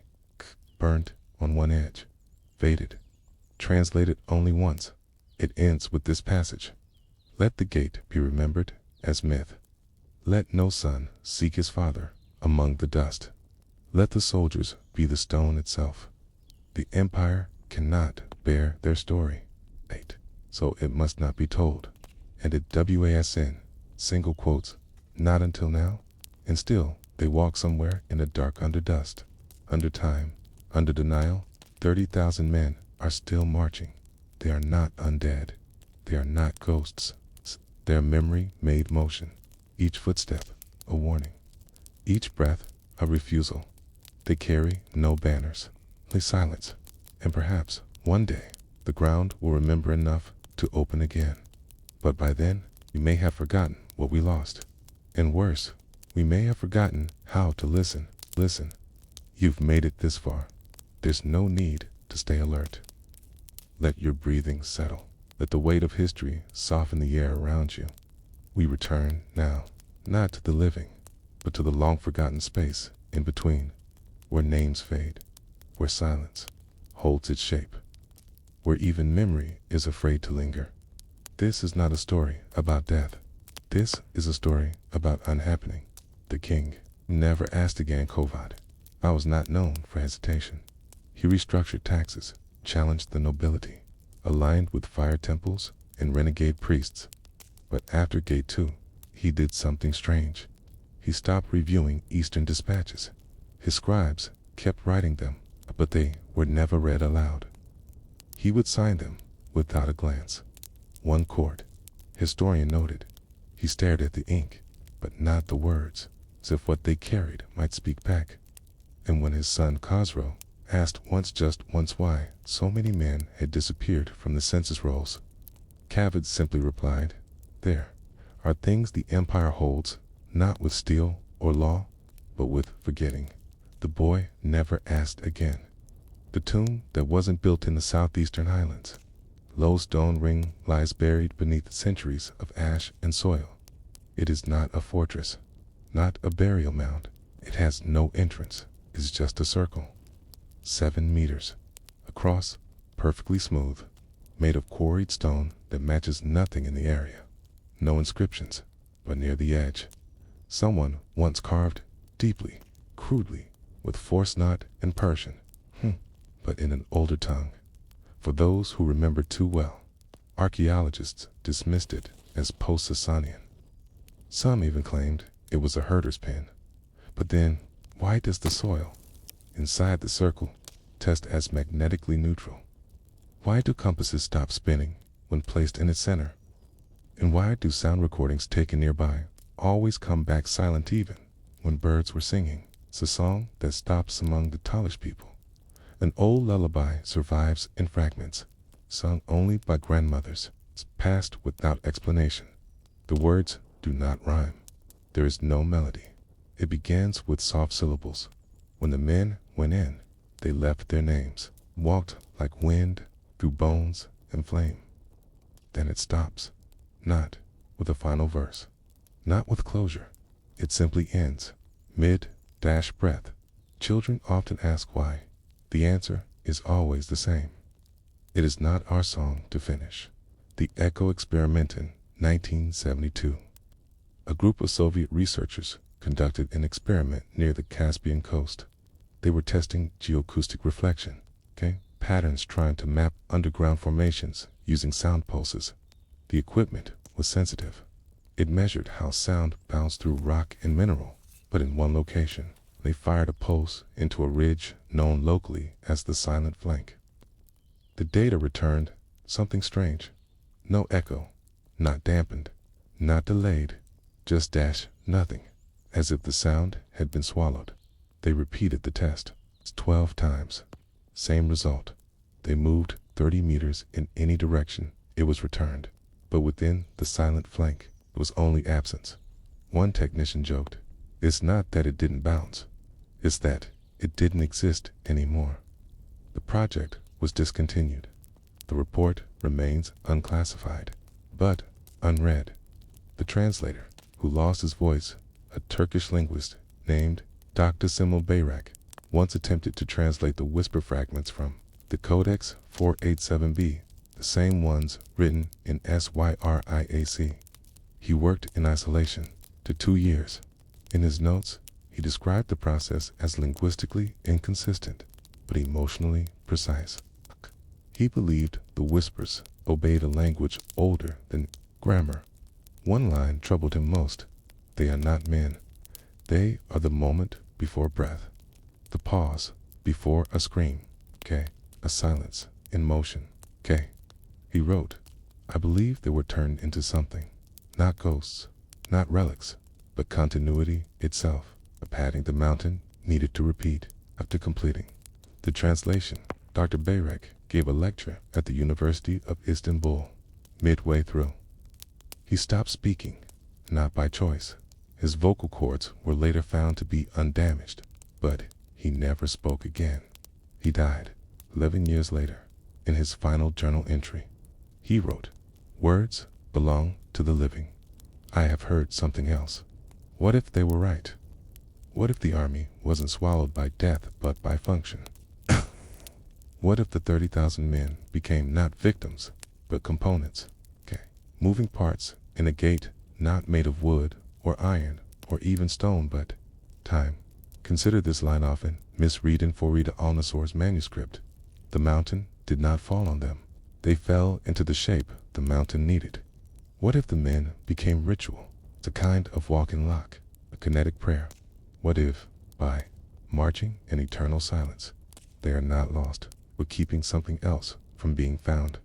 burnt on one edge, faded, translated only once. It ends with this passage: "Let the gate be remembered as myth. Let no son seek his father among the dust. Let the soldiers be the stone itself. The empire cannot bear their story, 8, so it must not be told." And at WASN, single quotes, "Not until now, and still they walk somewhere in the dark under dust, under time, under denial. 30,000 men are still marching. They are not undead. They are not ghosts. Their memory made motion. Each footstep, a warning. Each breath, a refusal. They carry no banners. They silence. And perhaps, one day, the ground will remember enough to open again. But by then, we may have forgotten what we lost. And worse, we may have forgotten how to listen. Listen, you've made it this far. There's no need to stay alert. Let your breathing settle. Let the weight of history soften the air around you. We return now, not to the living, but to the long-forgotten space in between, where names fade, where silence holds its shape, where even memory is afraid to linger. This is not a story about death. This is a story about unhappening. The king never asked again Kovad. I was not known for hesitation. He restructured taxes, challenged the nobility, aligned with fire temples and renegade priests. But after Gate 2, he did something strange. He stopped reviewing Eastern dispatches. His scribes kept writing them, but they were never read aloud. He would sign them without a glance. One court historian noted, he stared at the ink, but not the words, as if what they carried might speak back. And when his son Khosrow asked just once why so many men had disappeared from the census rolls, Kavad simply replied, "There are things the empire holds, not with steel or law, but with forgetting." The boy never asked again. The tomb that wasn't built in the southeastern highlands. Low stone ring lies buried beneath centuries of ash and soil. It is not a fortress, not a burial mound. It has no entrance. It's just a circle. 7 meters across, perfectly smooth, made of quarried stone that matches nothing in the area. No inscriptions, but near the edge, someone once carved deeply, crudely, with force knot and Persian, but in an older tongue. For those who remember too well, archaeologists dismissed it as post-Sasanian. Some even claimed it was a herder's pen. But then, why does the soil inside the circle test as magnetically neutral? Why do compasses stop spinning when placed in its center? And why do sound recordings taken nearby always come back silent even when birds were singing? It's a song that stops among the Talish people. An old lullaby survives in fragments, sung only by grandmothers. It's passed without explanation. The words do not rhyme. There is no melody. It begins with soft syllables. When the men went in, they left their names, walked like wind through bones and flame. Then it stops, not with a final verse, not with closure. It simply ends, mid-breath. Children often ask why. The answer is always the same. It is not our song to finish. The Echo Experiment in 1972. A group of Soviet researchers conducted an experiment near the Caspian coast. They were testing geoacoustic reflection, patterns trying to map underground formations using sound pulses. The equipment was sensitive. It measured how sound bounced through rock and mineral, but in one location. They fired a pulse into a ridge known locally as the Silent Flank. The data returned something strange. No echo, not dampened, not delayed, just nothing, as if the sound had been swallowed. They repeated the test 12 times. Same result. They moved 30 meters in any direction. It was returned. But within the Silent Flank, it was only absence. One technician joked, "It's not that it didn't bounce. It's that it didn't exist anymore." The project was discontinued. The report remains unclassified, but unread. The translator, who lost his voice, a Turkish linguist named Dr. Simil Bayrak, once attempted to translate the whisper fragments from the Codex 487b, the same ones written in Syriac. He worked in isolation to 2 years. In his notes, he described the process as linguistically inconsistent, but emotionally precise. He believed the whispers obeyed a language older than grammar. One line troubled him most. They are not men. They are the moment before breath, the pause before a scream, a silence in motion, He wrote, "I believe they were turned into something, not ghosts, not relics, but continuity itself, a padding the mountain needed to repeat after completing." The translation, Dr. Bayrak gave a lecture at the University of Istanbul. Midway through, he stopped speaking, not by choice. His vocal cords were later found to be undamaged, But he never spoke again. He died 11 years later. In his final journal entry, he wrote, "Words belong to the living. I have heard something else. What if they were right? What if the army wasn't swallowed by death but by function? What if the 30,000 men became not victims, but components? Moving parts in a gate not made of wood or iron or even stone but time." Consider this line often misread in Farida al-Nasr's manuscript. The mountain did not fall on them. They fell into the shape the mountain needed. What if the men became ritual? It's a kind of walk-in lock, a kinetic prayer. What if, by marching in eternal silence, they are not lost, but keeping something else from being found?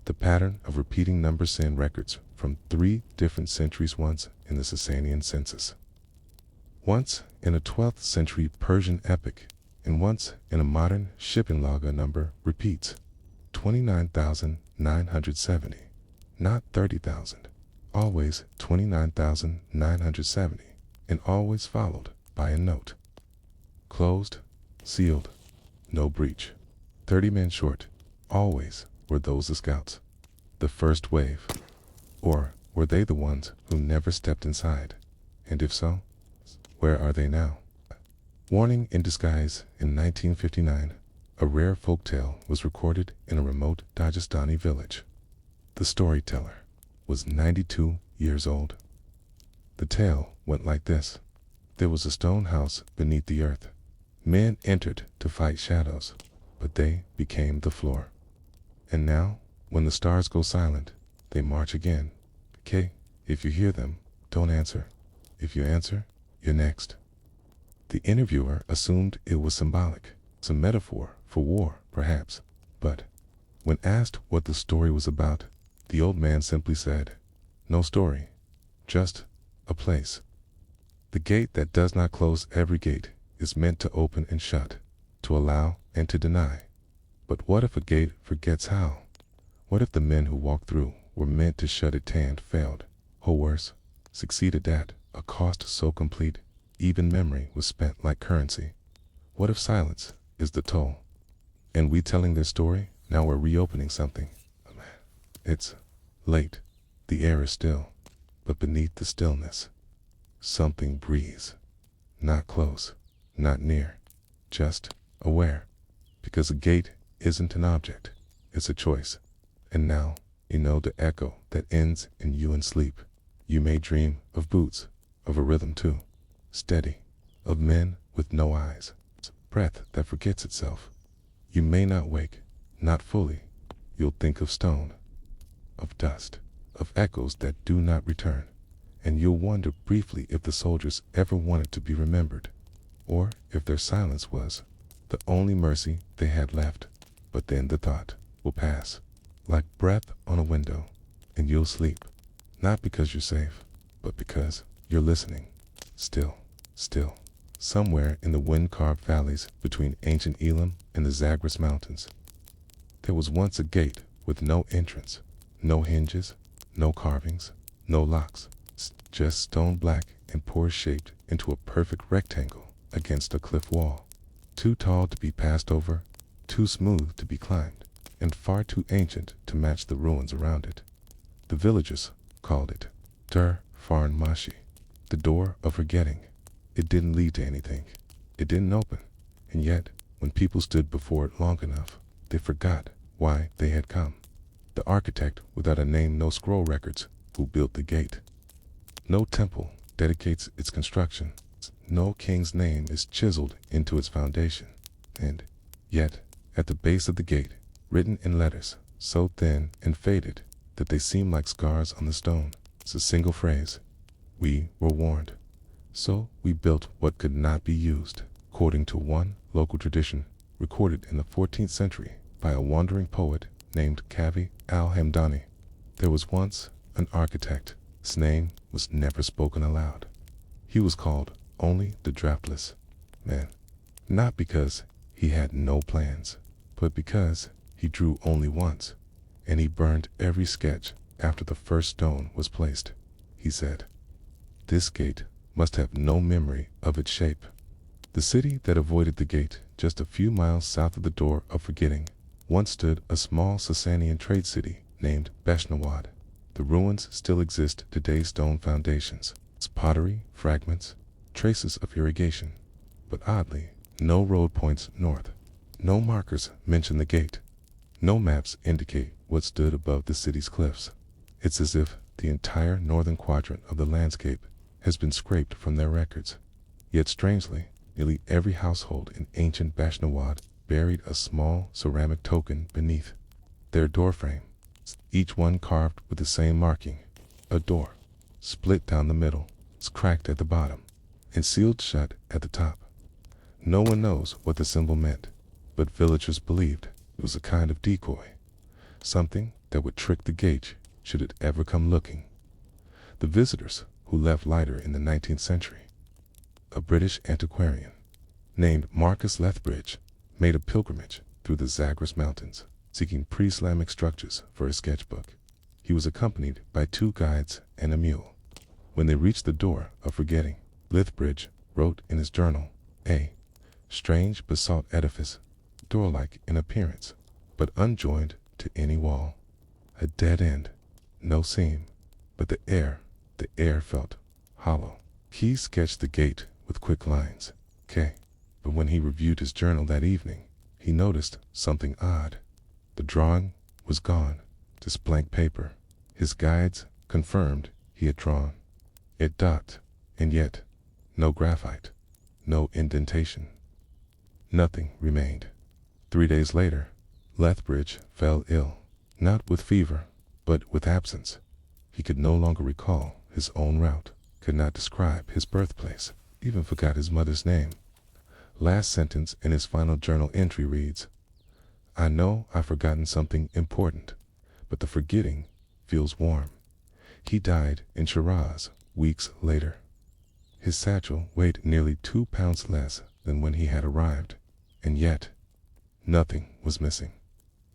The pattern of repeating numbers send records from 3 different centuries, once in the Sasanian census, once in a 12th century Persian epic, and once in a modern shipping log. A number repeats, 29,970, not 30,000, always 29,970, and always followed by a note. Closed, sealed, no breach. 30 men short, always were those the scouts, the first wave. Or were they the ones who never stepped inside? And if so, where are they now? Warning in disguise. In 1959, a rare folktale was recorded in a remote Dagestani village. The storyteller was 92 years old. The tale went like this. There was a stone house beneath the earth. Men entered to fight shadows, but they became the floor. And now, when the stars go silent, they march again. If you hear them, don't answer. If you answer, you're next. The interviewer assumed it was symbolic, some metaphor for war, perhaps. But when asked what the story was about, the old man simply said, "No story, just a place." The gate that does not close every gate is meant to open and shut, to allow and to deny. But what if a gate forgets how? What if the men who walked through were meant to shut it and failed, or worse, succeeded at a cost so complete even memory was spent like currency? What if silence is the toll? And we telling their story, now we're reopening something. It's late, the air is still, but beneath the stillness, something breathes. Not close, not near, just aware. Because a gate isn't an object, it's a choice. And now, you know the echo that ends in you in sleep. You may dream of boots, of a rhythm too, steady, of men with no eyes, breath that forgets itself. You may not wake, not fully. You'll think of stone, of dust, of echoes that do not return. And you'll wonder briefly if the soldiers ever wanted to be remembered, or if their silence was the only mercy they had left. But then the thought will pass, like breath on a window, and you'll sleep, not because you're safe, but because you're listening. Still, somewhere in the wind-carved valleys between ancient Elam and the Zagros Mountains, there was once a gate with no entrance, no hinges, no carvings, no locks, just stone black and pore shaped into a perfect rectangle against a cliff wall, too tall to be passed over, too smooth to be climbed, and far too ancient to match the ruins around it. The villagers called it Dur Farn Mashi, the door of forgetting. It didn't lead to anything. It didn't open. And yet, when people stood before it long enough, they forgot why they had come. The architect without a name, no scroll records, who built the gate. No temple dedicates its construction. No king's name is chiseled into its foundation. And yet, at the base of the gate, written in letters so thin and faded that they seem like scars on the stone, is a single phrase: "We were warned. So we built what could not be used," according to one local tradition recorded in the 14th century by a wandering poet named Kavi al-Hamdani. There was once an architect. His name was never spoken aloud. He was called only the draftless man, not because he had no plans, but because he drew only once, and he burned every sketch after the first stone was placed. He said, "This gate must have no memory of its shape. The city that avoided the gate, just a few miles south of the door of forgetting, once stood a small Sasanian trade city named Beshnawad. The ruins still exist today, stone foundations, pottery, fragments, traces of irrigation. But oddly, no road points north. No markers mention the gate. No maps indicate what stood above the city's cliffs. It's as if the entire northern quadrant of the landscape has been scraped from their records. Yet strangely, nearly every household in ancient Beshnawad buried a small ceramic token beneath their doorframe, each one carved with the same marking: a door, split down the middle, cracked at the bottom, and sealed shut at the top. No one knows what the symbol meant, but villagers believed it was a kind of decoy, something that would trick the gate should it ever come looking. The visitors who left later in the 19th century, a British antiquarian named Marcus Lethbridge made a pilgrimage through the Zagros Mountains, seeking pre-Islamic structures for his sketchbook. He was accompanied by 2 guides and a mule. When they reached the door of forgetting, Lethbridge wrote in his journal, "A strange basalt edifice, door-like in appearance, but unjoined to any wall. A dead end, no seam, but the air felt hollow." He sketched the gate with quick lines, K. But when he reviewed his journal that evening, he noticed something odd. The drawing was gone, just blank paper. His guides confirmed he had drawn it dot, and yet no graphite, no indentation. Nothing remained. 3 days later, Lethbridge fell ill, not with fever, but with absence. He could no longer recall his own route, could not describe his birthplace, even forgot his mother's name. Last sentence in his final journal entry reads, "I know I've forgotten something important, but the forgetting feels warm." He died in Shiraz weeks later. His satchel weighed nearly 2 pounds less than when he had arrived, and yet nothing was missing.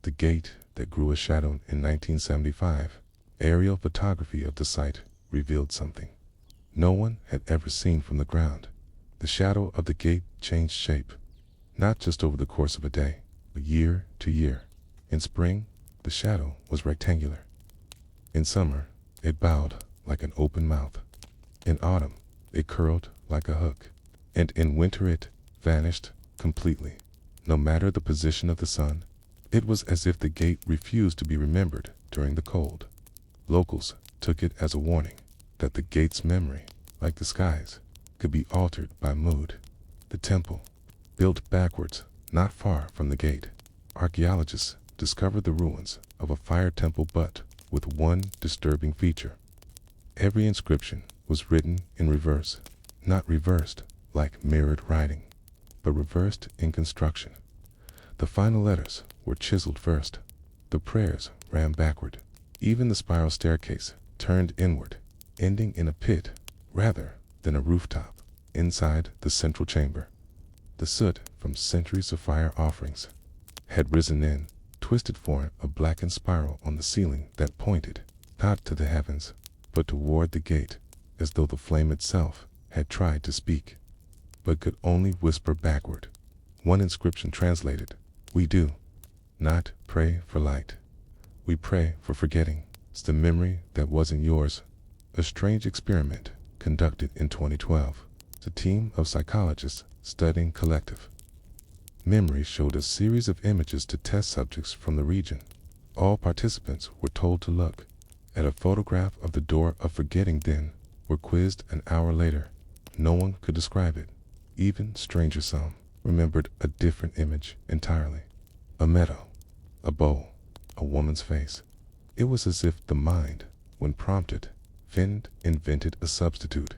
The gate that grew a shadow in 1975, aerial photography of the site revealed something no one had ever seen from the ground. The shadow of the gate changed shape, not just over the course of a day, but year to year. In spring, the shadow was rectangular. In summer, it bowed like an open mouth. In autumn, it curled like a hook. And in winter it vanished completely. No matter the position of the sun, it was as if the gate refused to be remembered during the cold. Locals took it as a warning that the gate's memory, like the skies, could be altered by mood. The temple, built backwards not far from the gate, archaeologists discovered the ruins of a fire temple, but with one disturbing feature. Every inscription was written in reverse, not reversed like mirrored writing, but reversed in construction. The final letters were chiseled first. The prayers ran backward. Even the spiral staircase turned inward, ending in a pit rather than a rooftop inside the central chamber. The soot from centuries of fire offerings had risen in, twisted form a blackened spiral on the ceiling that pointed not to the heavens, but toward the gate, as though the flame itself had tried to speak, but could only whisper backward. One inscription translated, "We do not pray for light. We pray for forgetting. It's the memory that wasn't yours." A strange experiment conducted in 2012. A team of psychologists studying collective memory showed a series of images to test subjects from the region. All participants were told to look at a photograph of the door of forgetting, then were quizzed an hour later. No one could describe it. Even stranger, some remembered a different image entirely. A meadow, a bowl, a woman's face. It was as if the mind, when prompted, invented a substitute.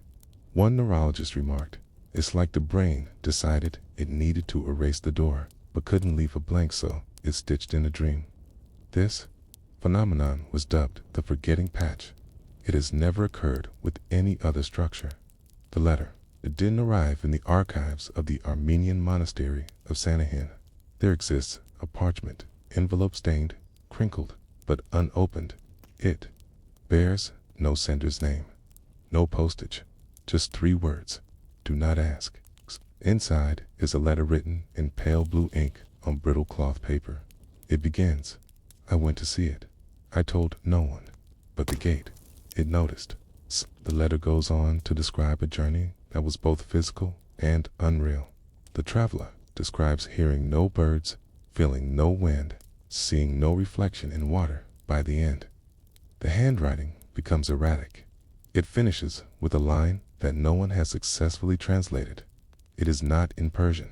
One neurologist remarked, "It's like the brain decided it needed to erase the door, but couldn't leave a blank, so it stitched in a dream." This phenomenon was dubbed the forgetting patch. It has never occurred with any other structure. The letter, it didn't arrive in the archives of the Armenian monastery of Sanahin. There exists a parchment, envelope stained, crinkled, but unopened. It bears no sender's name, no postage, just 3 words: "Do not ask." Inside is a letter written in pale blue ink on brittle cloth paper. It begins, "I went to see it. I told no one, but the gate. It noticed." The letter goes on to describe a journey that was both physical and unreal. The traveler describes hearing no birds, feeling no wind, seeing no reflection in water by the end. The handwriting becomes erratic. It finishes with a line that no one has successfully translated. It is not in Persian,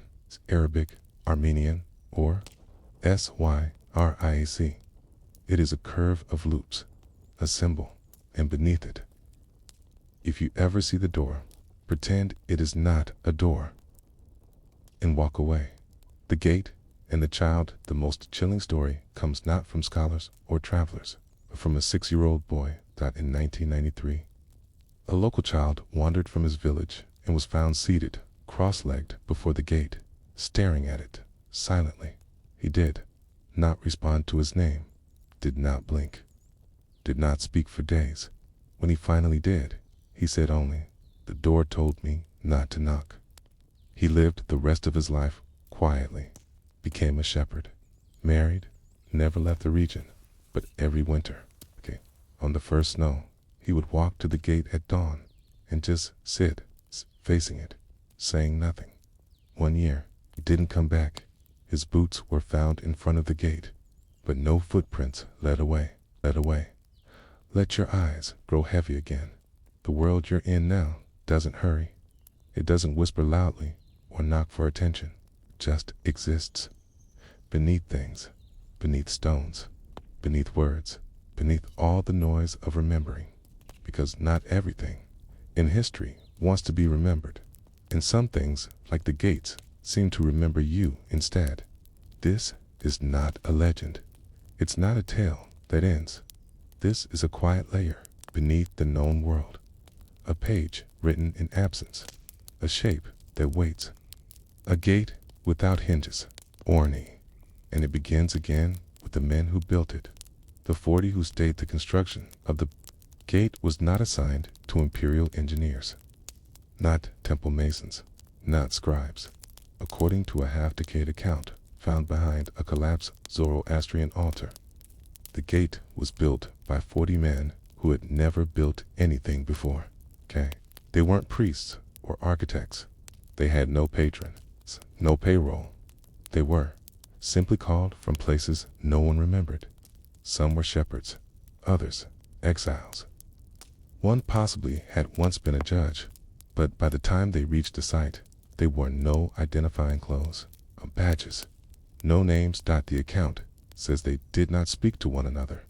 Arabic, Armenian, or Syriac. It is a curve of loops, a symbol, and beneath it. If you ever see the door, pretend it is not a door and walk away. The gate and the child. The most chilling story comes not from scholars or travelers, but from a 6-year-old boy that in 1993. A local child wandered from his village and was found seated, cross-legged before the gate, staring at it silently. He did not respond to his name, did not blink, did not speak for days. When he finally did, he said only, "The door told me not to knock." He lived the rest of his life quietly, became a shepherd, married, never left the region, but every winter, on the first snow, he would walk to the gate at dawn and just sit, facing it, saying nothing. One year, he didn't come back. His boots were found in front of the gate, but no footprints led away. Let your eyes grow heavy again. The world you're in now doesn't hurry. It doesn't whisper loudly or knock for attention. It just exists. Beneath things, beneath stones, beneath words, beneath all the noise of remembering. Because not everything in history wants to be remembered. And some things, like the gates, seem to remember you instead. This is not a legend. It's not a tale that ends. This is a quiet layer beneath the known world. A page written in absence. A shape that waits. A gate without hinges, orny. And it begins again with the men who built it. The 40 who stayed the construction of the gate was not assigned to imperial engineers, not temple masons, not scribes. According to a half-decayed account found behind a collapsed Zoroastrian altar, the gate was built by 40 men who had never built anything before. They weren't priests or architects. They had no patrons, no payroll. They were simply called from places no one remembered. Some were shepherds, others exiles. One possibly had once been a judge, but by the time they reached the site, they wore no identifying clothes or badges. No names. The account says they did not speak to one another.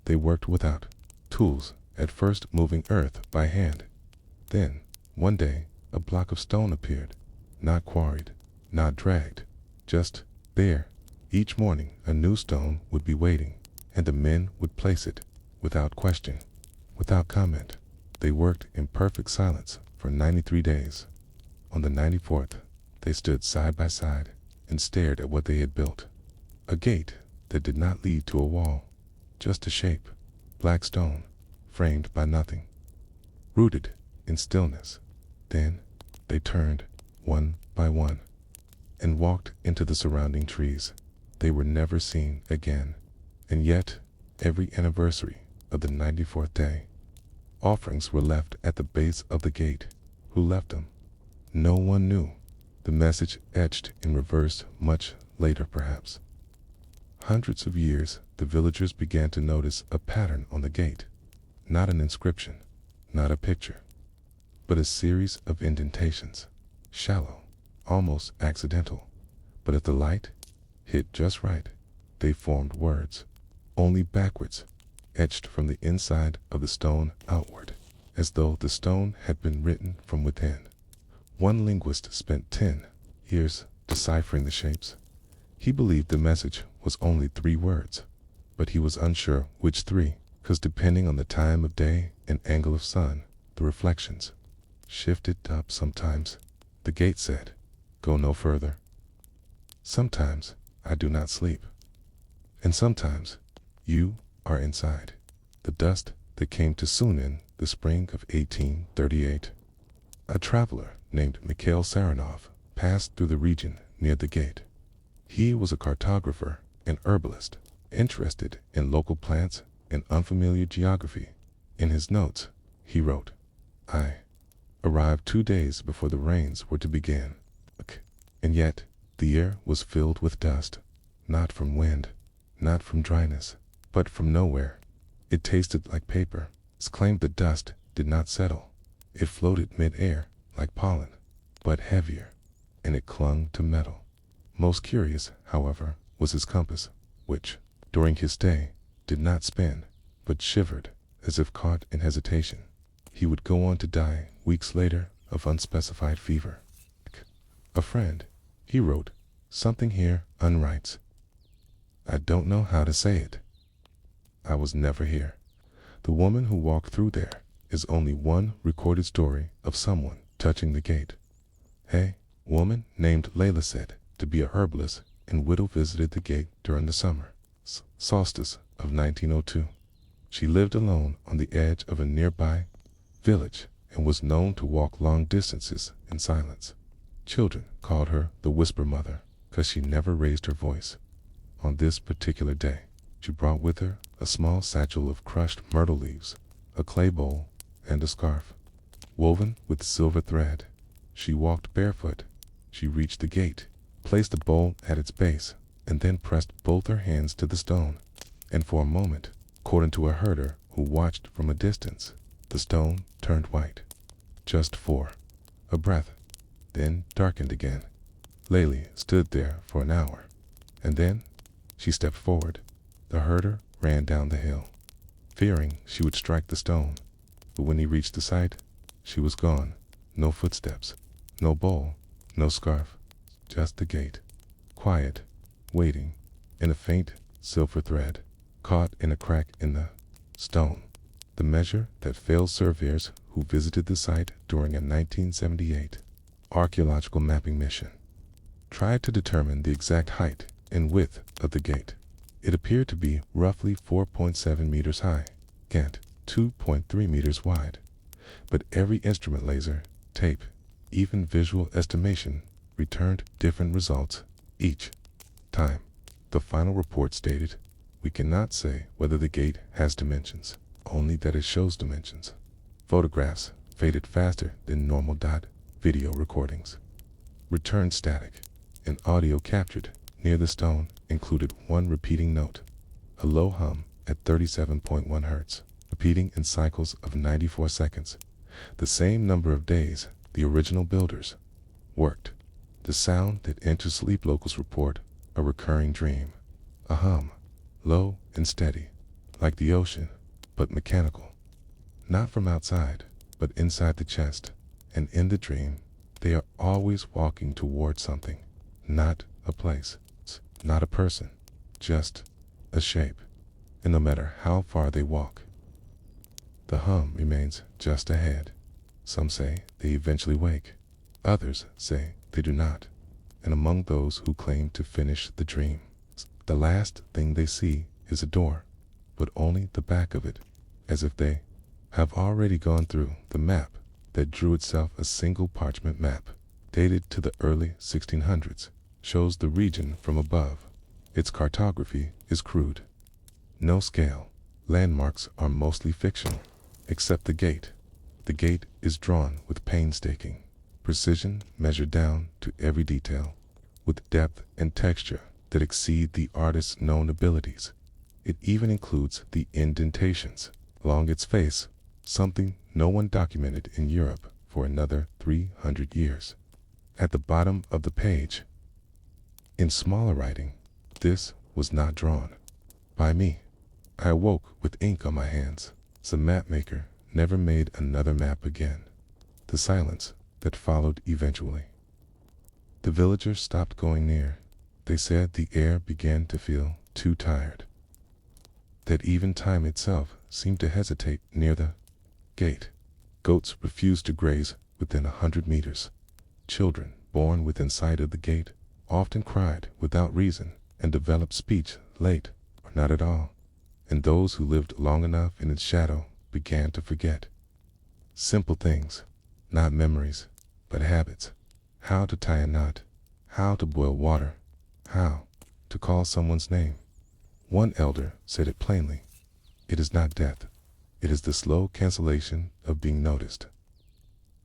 They worked without tools, at first moving earth by hand. Then, one day, a block of stone appeared, not quarried, not dragged, just there. Each morning, a new stone would be waiting, and the men would place it, without question, without comment. They worked in perfect silence for 93 days. On the 94th, they stood side by side and stared at what they had built. A gate that did not lead to a wall, just a shape, black stone, framed by nothing, rooted in stillness. Then they turned, one by one, and walked into the surrounding trees. They were never seen again. And yet, every anniversary of the 94th day, offerings were left at the base of the gate. Who left them? No one knew. The message etched in reverse much later perhaps. Hundreds of years, the villagers began to notice a pattern on the gate. Not an inscription, not a picture, but a series of indentations. Shallow, almost accidental. But if the light hit just right, they formed words. Only backwards, etched from the inside of the stone outward, as though the stone had been written from within. One linguist spent 10 years deciphering the shapes. He believed the message was only 3 words, but he was unsure which 3, because depending on the time of day and angle of sun, the reflections shifted up. Sometimes the gate said, "Go no further." Sometimes I do not sleep. And sometimes you are inside. The dust that came to Sunin the spring of 1838. A traveler named Mikhail Saranov passed through the region near the gate. He was a cartographer and herbalist, interested in local plants and unfamiliar geography. In his notes, he wrote, "I arrived 2 days before the rains were to begin, and yet the air was filled with dust, not from wind, not from dryness, but from nowhere. It tasted like paper." It's claimed the dust did not settle. It floated mid-air like pollen, but heavier, and it clung to metal. Most curious, however, was his compass, which, during his stay, did not spin, but shivered as if caught in hesitation. He would go on to die weeks later of unspecified fever. A friend, he wrote, "Something here unwrites. I don't know how to say it. I was never here." The woman who walked through there is only one recorded story of someone touching the gate. A woman named Layla said to be a herbalist and widow visited the gate during the summer solstice of 1902. She lived alone on the edge of a nearby village and was known to walk long distances in silence. Children called her the Whisper Mother because she never raised her voice. On this particular day, she brought with her a small satchel of crushed myrtle leaves, a clay bowl, and a scarf, woven with silver thread. She walked barefoot. She reached the gate, placed the bowl at its base, and then pressed both her hands to the stone. And for a moment, according to a herder who watched from a distance, the stone turned white. Just for a breath, then darkened again. Layli stood there for an hour, and then she stepped forward. The herder ran down the hill, fearing she would strike the stone, but when he reached the site, she was gone. No footsteps, no bowl, no scarf, just the gate, quiet, waiting, and a faint silver thread caught in a crack in the stone. The measure that failed surveyors who visited the site during a 1978 archaeological mapping mission tried to determine the exact height and width of the gate. It appeared to be roughly 4.7 meters high, and 2.3 meters wide. But every instrument laser, tape, even visual estimation returned different results each time. The final report stated, "We cannot say whether the gate has dimensions, only that it shows dimensions." Photographs faded faster than normal video recordings. Returned static, and audio captured near the stone included one repeating note, a low hum at 37.1 hertz, repeating in cycles of 94 seconds, the same number of days the original builders worked. The sound that enters sleep locals report a recurring dream, a hum, low and steady, like the ocean, but mechanical. Not from outside, but inside the chest, and in the dream, they are always walking toward something, not a place, not a person, just a shape. And no matter how far they walk, the hum remains just ahead. Some say they eventually wake. Others say they do not. And among those who claim to finish the dream, the last thing they see is a door, but only the back of it, as if they have already gone through the map that drew itself. A single parchment map, dated to the early 1600s, shows the region from above. Its cartography is crude. No scale. Landmarks are mostly fictional, except the gate. The gate is drawn with painstaking precision, measured down to every detail, with depth and texture that exceed the artist's known abilities. It even includes the indentations along its face, something no one documented in Europe for another 300 years. At the bottom of the page, in smaller writing, "This was not drawn by me." I awoke with ink on my hands. The map maker never made another map again. The silence that followed eventually. The villagers stopped going near. They said the air began to feel too tired, that even time itself seemed to hesitate near the gate. Goats refused to graze within 100 meters. Children born within sight of the gate often cried without reason and developed speech late or not at all. And those who lived long enough in its shadow began to forget simple things, not memories, but habits. how to tie a knot, how to boil water, how to call someone's name. One elder said it plainly: it is not death, it is the slow cancellation of being noticed.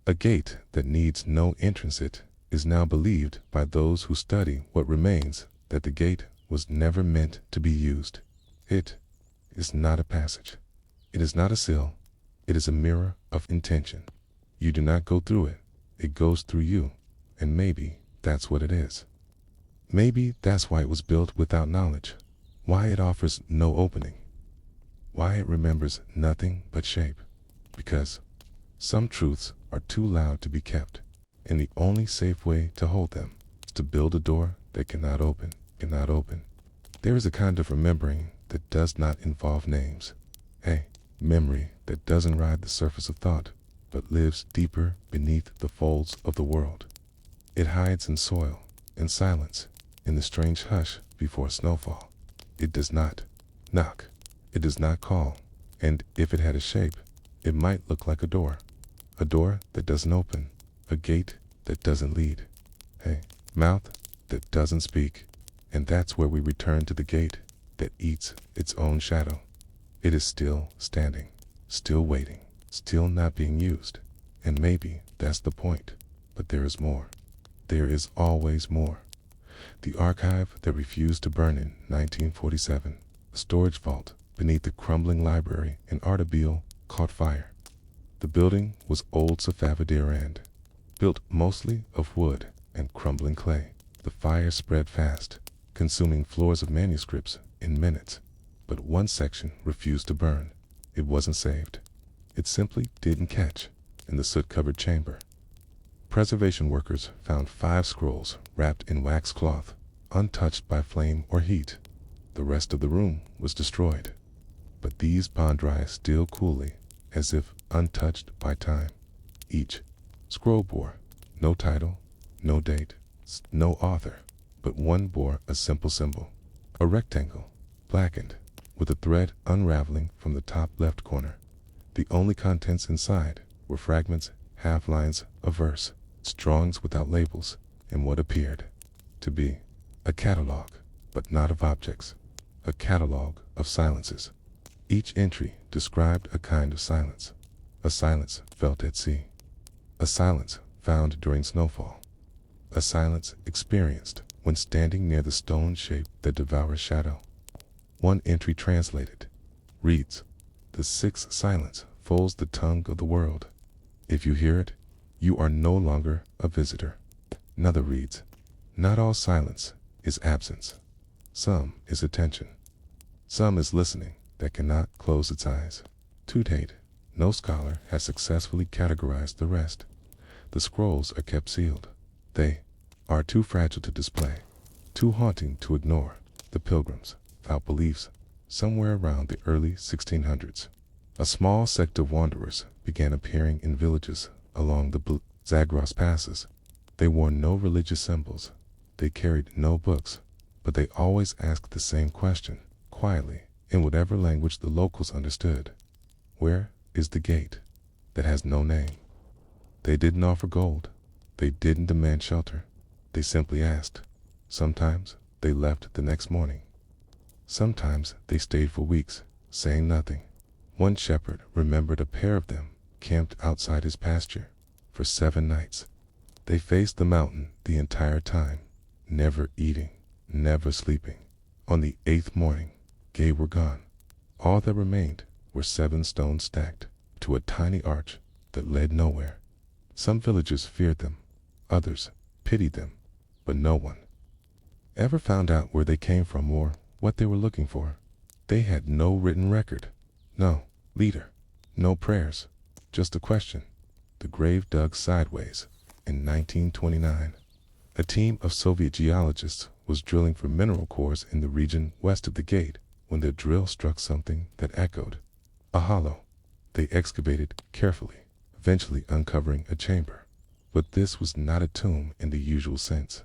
A gate that needs no entrance it is now believed by those who study what remains that the gate was never meant to be used. It is not a passage. It is not a sill. It is a mirror of intention. You do not go through it. It goes through you. And maybe that's what it is. Maybe that's why it was built without knowledge. Why it offers no opening. Why it remembers nothing but shape. Because some truths are too loud to be kept, and the only safe way to hold them is to build a door that cannot open. There is a kind of remembering that does not involve names. A memory that doesn't ride the surface of thought, but lives deeper beneath the folds of the world. It hides in soil, in silence, in the strange hush before snowfall. It does not knock. It does not call. And if it had a shape, it might look like a door that doesn't open, a gate that doesn't lead, a mouth that doesn't speak. And that's where we return to the gate that eats its own shadow. It is still standing, still waiting, still not being used. And maybe that's the point. But there is more. There is always more. The archive that refused to burn in 1947, a storage vault beneath the crumbling library in Artabile, caught fire. The building was old Safavidah, built mostly of wood and crumbling clay. The fire spread fast, consuming floors of manuscripts in minutes. But one section refused to burn. It wasn't saved. It simply didn't catch in the soot-covered chamber. Preservation workers found 5 scrolls wrapped in wax cloth, untouched by flame or heat. The rest of the room was destroyed. But these bond dry still coolly, as if untouched by time. Each scroll bore no title, no date, no author, but one bore a simple symbol, a rectangle, blackened, with a thread unraveling from the top left corner. The only contents inside were fragments, half-lines of verse, drawings without labels, and what appeared to be a catalog, but not of objects, a catalog of silences. Each entry described a kind of silence, a silence felt at sea, a silence found during snowfall, a silence experienced when standing near the stone shape that devours shadow. One entry translated reads, "The sixth silence folds the tongue of the world. If you hear it, you are no longer a visitor." Another reads, "Not all silence is absence. Some is attention. Some is listening that cannot close its eyes." To date, no scholar has successfully categorized the rest. The scrolls are kept sealed. They are too fragile to display, too haunting to ignore. The pilgrims, without beliefs, somewhere around the early 1600s. A small sect of wanderers began appearing in villages along the Zagros passes. They wore no religious symbols. They carried no books, but they always asked the same question, quietly, in whatever language the locals understood. Where is the gate that has no name? They didn't offer gold. They didn't demand shelter. They simply asked. Sometimes they left the next morning. Sometimes they stayed for weeks, saying nothing. One shepherd remembered a pair of them camped outside his pasture for 7 nights. They faced the mountain the entire time, never eating, never sleeping. On the 8th morning, they were gone. All that remained were 7 stones stacked to a tiny arch that led nowhere. Some villagers feared them, others pitied them, but no one ever found out where they came from or what they were looking for. They had no written record, no leader, no prayers, just a question. The grave dug sideways. In 1929, a team of Soviet geologists was drilling for mineral cores in the region west of the gate when their drill struck something that echoed. A hollow. They excavated carefully, eventually uncovering a chamber. But this was not a tomb in the usual sense.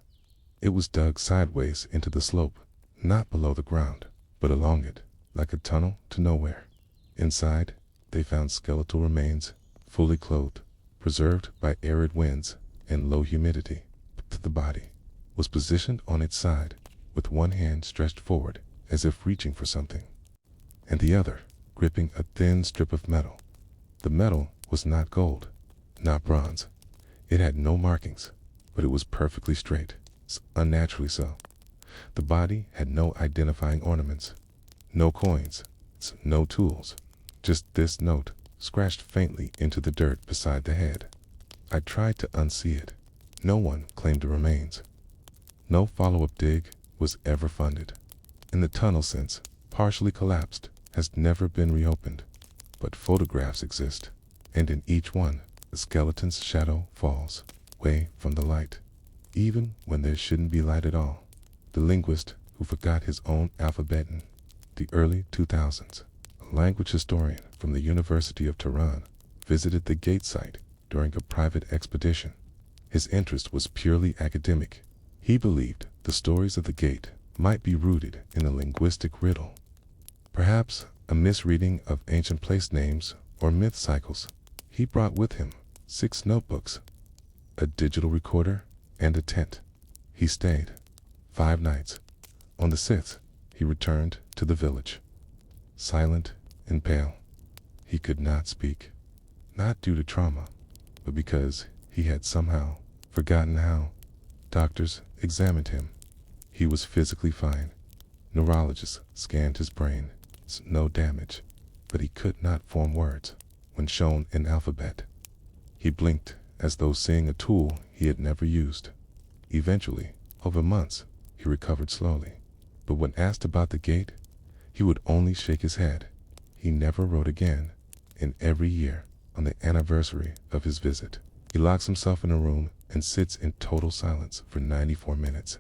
It was dug sideways into the slope, not below the ground, but along it, like a tunnel to nowhere. Inside, they found skeletal remains, fully clothed, preserved by arid winds and low humidity. The body was positioned on its side, with one hand stretched forward as if reaching for something, and the other gripping a thin strip of metal. The metal was not gold, not bronze. It had no markings, but it was perfectly straight, unnaturally so. The body had no identifying ornaments, no coins, no tools, just this note scratched faintly into the dirt beside the head. I tried to unsee it. No one claimed the remains. No follow-up dig was ever funded, and the tunnel since partially collapsed has never been reopened. But photographs exist, and in each one, the skeleton's shadow falls away from the light, even when there shouldn't be light at all. The linguist who forgot his own alphabet in the early 2000s, a language historian from the University of Tehran, visited the gate site during a private expedition. His interest was purely academic. He believed the stories of the gate might be rooted in a linguistic riddle, perhaps a misreading of ancient place names or myth cycles. He brought with him 6 notebooks, a digital recorder, and a tent. He stayed 5 nights. On the 6th, he returned to the village, silent and pale. He could not speak, not due to trauma, but because he had somehow forgotten how. Doctors examined him. He was physically fine. Neurologists scanned his brain. No damage, but he could not form words when shown an alphabet. He blinked as though seeing a tool he had never used. Eventually, over months, he recovered slowly, but when asked about the gate, he would only shake his head. He never wrote again, and every year, on the anniversary of his visit, he locks himself in a room and sits in total silence for 94 minutes.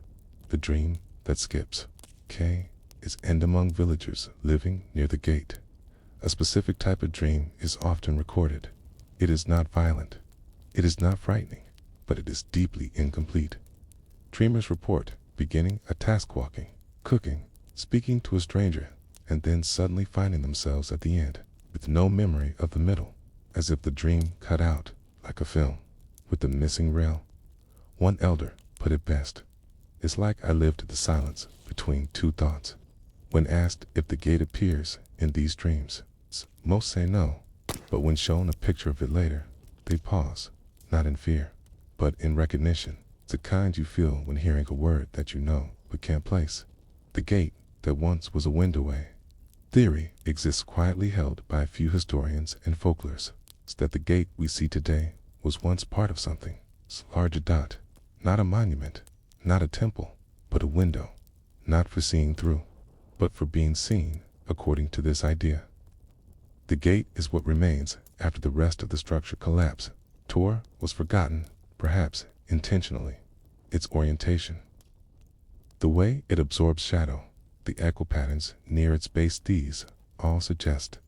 The dream that skips. K is end among villagers living near the gate. A specific type of dream is often recorded. It is not violent. It is not frightening, but it is deeply incomplete. Dreamers report beginning a task, walking, cooking, speaking to a stranger, and then suddenly finding themselves at the end, with no memory of the middle, as if the dream cut out, like a film, with the missing rail. One elder put it best. It's like I lived the silence between 2 thoughts. When asked if the gate appears in these dreams, most say no, but when shown a picture of it later, they pause, not in fear, but in recognition. It's the kind you feel when hearing a word that you know but can't place. The gate that once was a windowway. Theory exists quietly held by a few historians and folklorists that the gate we see today was once part of something larger. Not a monument, not a temple, but a window, not for seeing through, but for being seen, according to this idea. The gate is what remains after the rest of the structure collapsed. Tor was forgotten, perhaps intentionally. Its orientation, the way it absorbs shadow, the echo patterns near its base, these all suggest.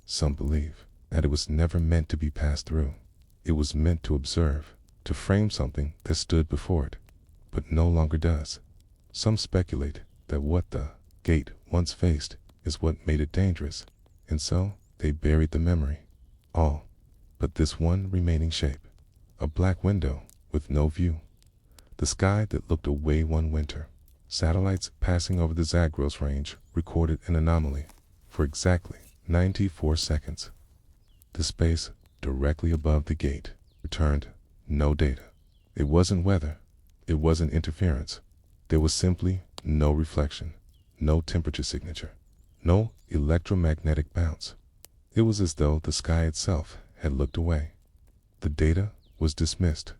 Some believe that it was never meant to be passed through. It was meant to observe, to frame something that stood before it, but no longer does. Some speculate that what the gate once faced is what made it dangerous, and so they buried the memory. All but this one remaining shape, a black window with no view. The sky that looked away one winter. Satellites passing over the Zagros range recorded an anomaly for exactly 94 seconds. The space directly above the gate returned no data. It wasn't weather. It wasn't interference. There was simply no reflection, no temperature signature, no electromagnetic bounce. It was as though the sky itself had looked away. The data was dismissed.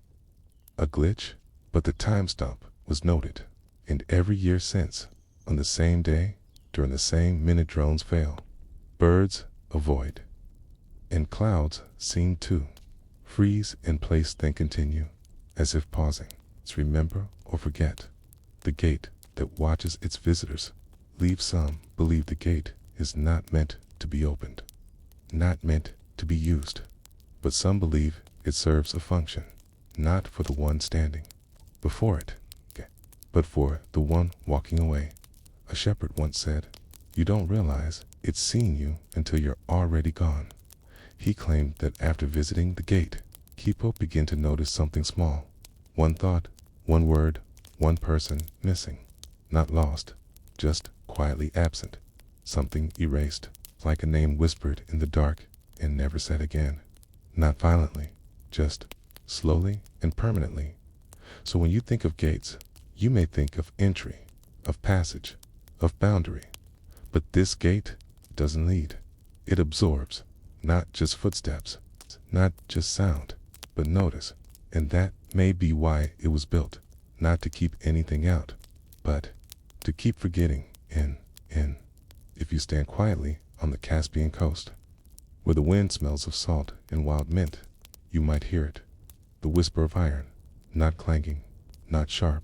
A glitch, but the time stamp was noted. And every year since, on the same day, during the same minute, drones fail. Birds avoid. And clouds seem to freeze in place, then continue, as if pausing. It's remember or forget. The gate that watches its visitors leaves. Some believe the gate is not meant to be opened, not meant to be used, but some believe it serves a function, not for the one standing before it, but for the one walking away. A shepherd once said, "You don't realize it's seen you until you're already gone." He claimed that after visiting the gate, people begin to notice something small. One thought, One word, one person missing. Not lost, just quietly absent. Something erased, like a name whispered in the dark and never said again. Not violently, just slowly and permanently. So when you think of gates, you may think of entry, of passage, of boundary. But this gate doesn't lead. It absorbs, not just footsteps, not just sound, but notice. And that may be why it was built, not to keep anything out, but to keep forgetting in. If you stand quietly on the Caspian coast, where the wind smells of salt and wild mint, you might hear it. The whisper of iron, not clanging, not sharp,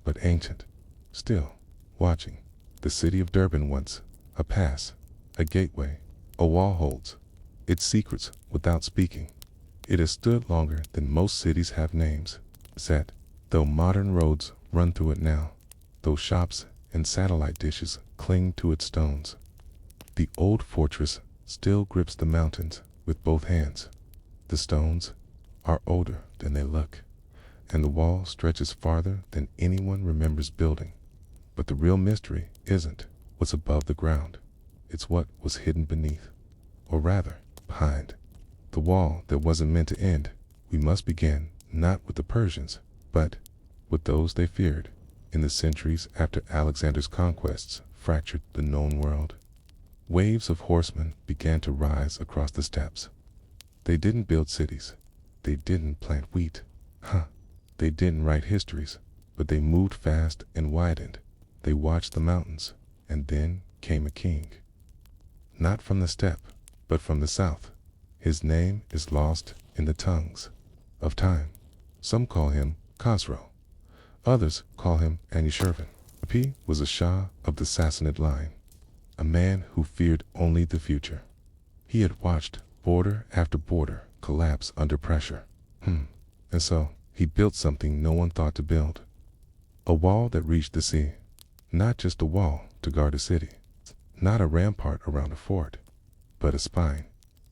but ancient, still, watching. The city of Durban once, a pass, a gateway, a wall holds its secrets without speaking. It has stood longer than most cities have names set, though modern roads run through it now, though shops and satellite dishes cling to its stones. The old fortress still grips the mountains with both hands. The stones are older than they look, and the wall stretches farther than anyone remembers building. But the real mystery isn't what's above the ground, it's what was hidden beneath, or rather, behind. The wall that wasn't meant to end. We must begin not with the Persians, but with those they feared in the centuries after Alexander's conquests fractured the known world. Waves of horsemen began to rise across the steppes. They didn't build cities. They didn't plant wheat. They didn't write histories, but they moved fast and widened. They watched the mountains, and then came a king. Not from the steppe, but from the south. His name is lost in the tongues of time. Some call him Khosrow. Others call him Anushirvan. He was a Shah of the Sassanid line, a man who feared only the future. He had watched border after border collapse under pressure. And so he built something no one thought to build. A wall that reached the sea. Not just a wall to guard a city. Not a rampart around a fort, but a spine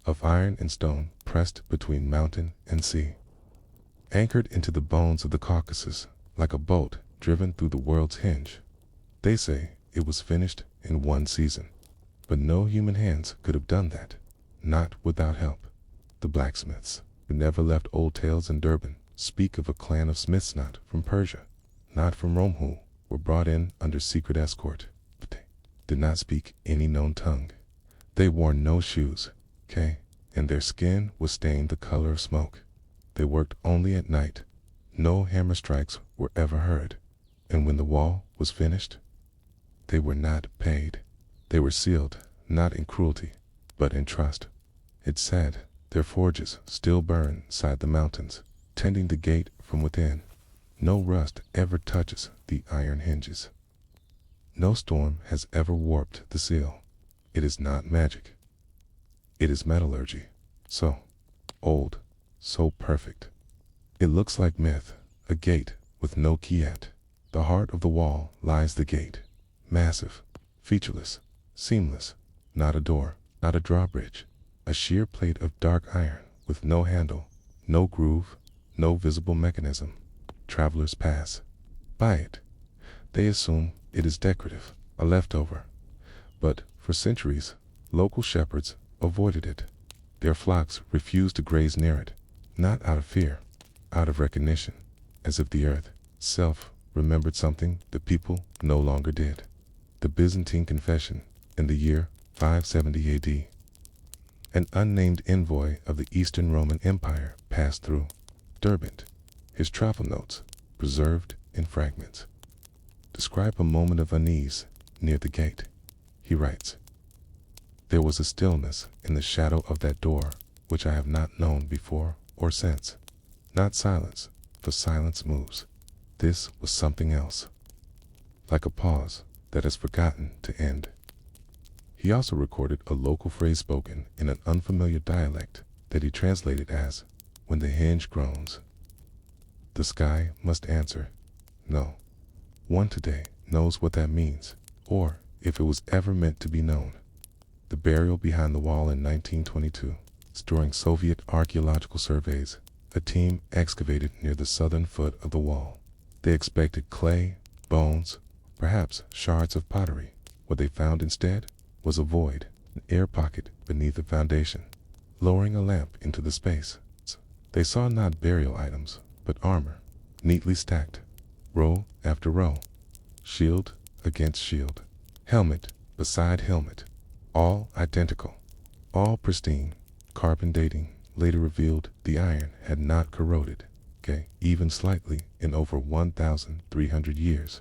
of iron and stone pressed between mountain and sea. Anchored into the bones of the Caucasus like a bolt driven through the world's hinge. They say it was finished in one season, but no human hands could have done that, not without help. The blacksmiths, who never left old tales in Durban, speak of a clan of smiths not from Persia, not from Rome, who were brought in under secret escort, but they did not speak any known tongue. They wore no shoes, and their skin was stained the color of smoke. They worked only at night. No hammer strikes were ever heard, and when the wall was finished, they were not paid. They were sealed, not in cruelty, but in trust. It's said their forges still burn inside the mountains, tending the gate from within. No rust ever touches the iron hinges. No storm has ever warped the seal. It is not magic. It is metallurgy. So old, so perfect. It looks like myth, a gate with no key at. The heart of the wall lies the gate. Massive, featureless, seamless, not a door, not a drawbridge. A sheer plate of dark iron with no handle, no groove, no visible mechanism. Travelers pass by it. They assume it is decorative, a leftover. But for centuries, local shepherds avoided it. Their flocks refused to graze near it, not out of fear, out of recognition, as if the earth itself remembered something the people no longer did. The Byzantine Confession in the year 570 AD. An unnamed envoy of the Eastern Roman Empire passed through Durban. His travel notes, preserved in fragments, describe a moment of unease near the gate. He writes, "There was a stillness in the shadow of that door which I have not known before or since. Not silence, for silence moves. This was something else, like a pause that has forgotten to end." He also recorded a local phrase spoken in an unfamiliar dialect that he translated as, "When the hinge groans, the sky must answer, no." One today knows what that means, or if it was ever meant to be known. The burial behind the wall in 1922. During Soviet archaeological surveys, a team excavated near the southern foot of the wall. They expected clay, bones, perhaps shards of pottery. What they found instead was a void, an air pocket beneath the foundation. Lowering a lamp into the space, they saw not burial items, but armor, neatly stacked, row after row, shield against shield, helmet beside helmet, all identical, all pristine. Carbon dating later revealed the iron had not corroded, even slightly, in over 1,300 years.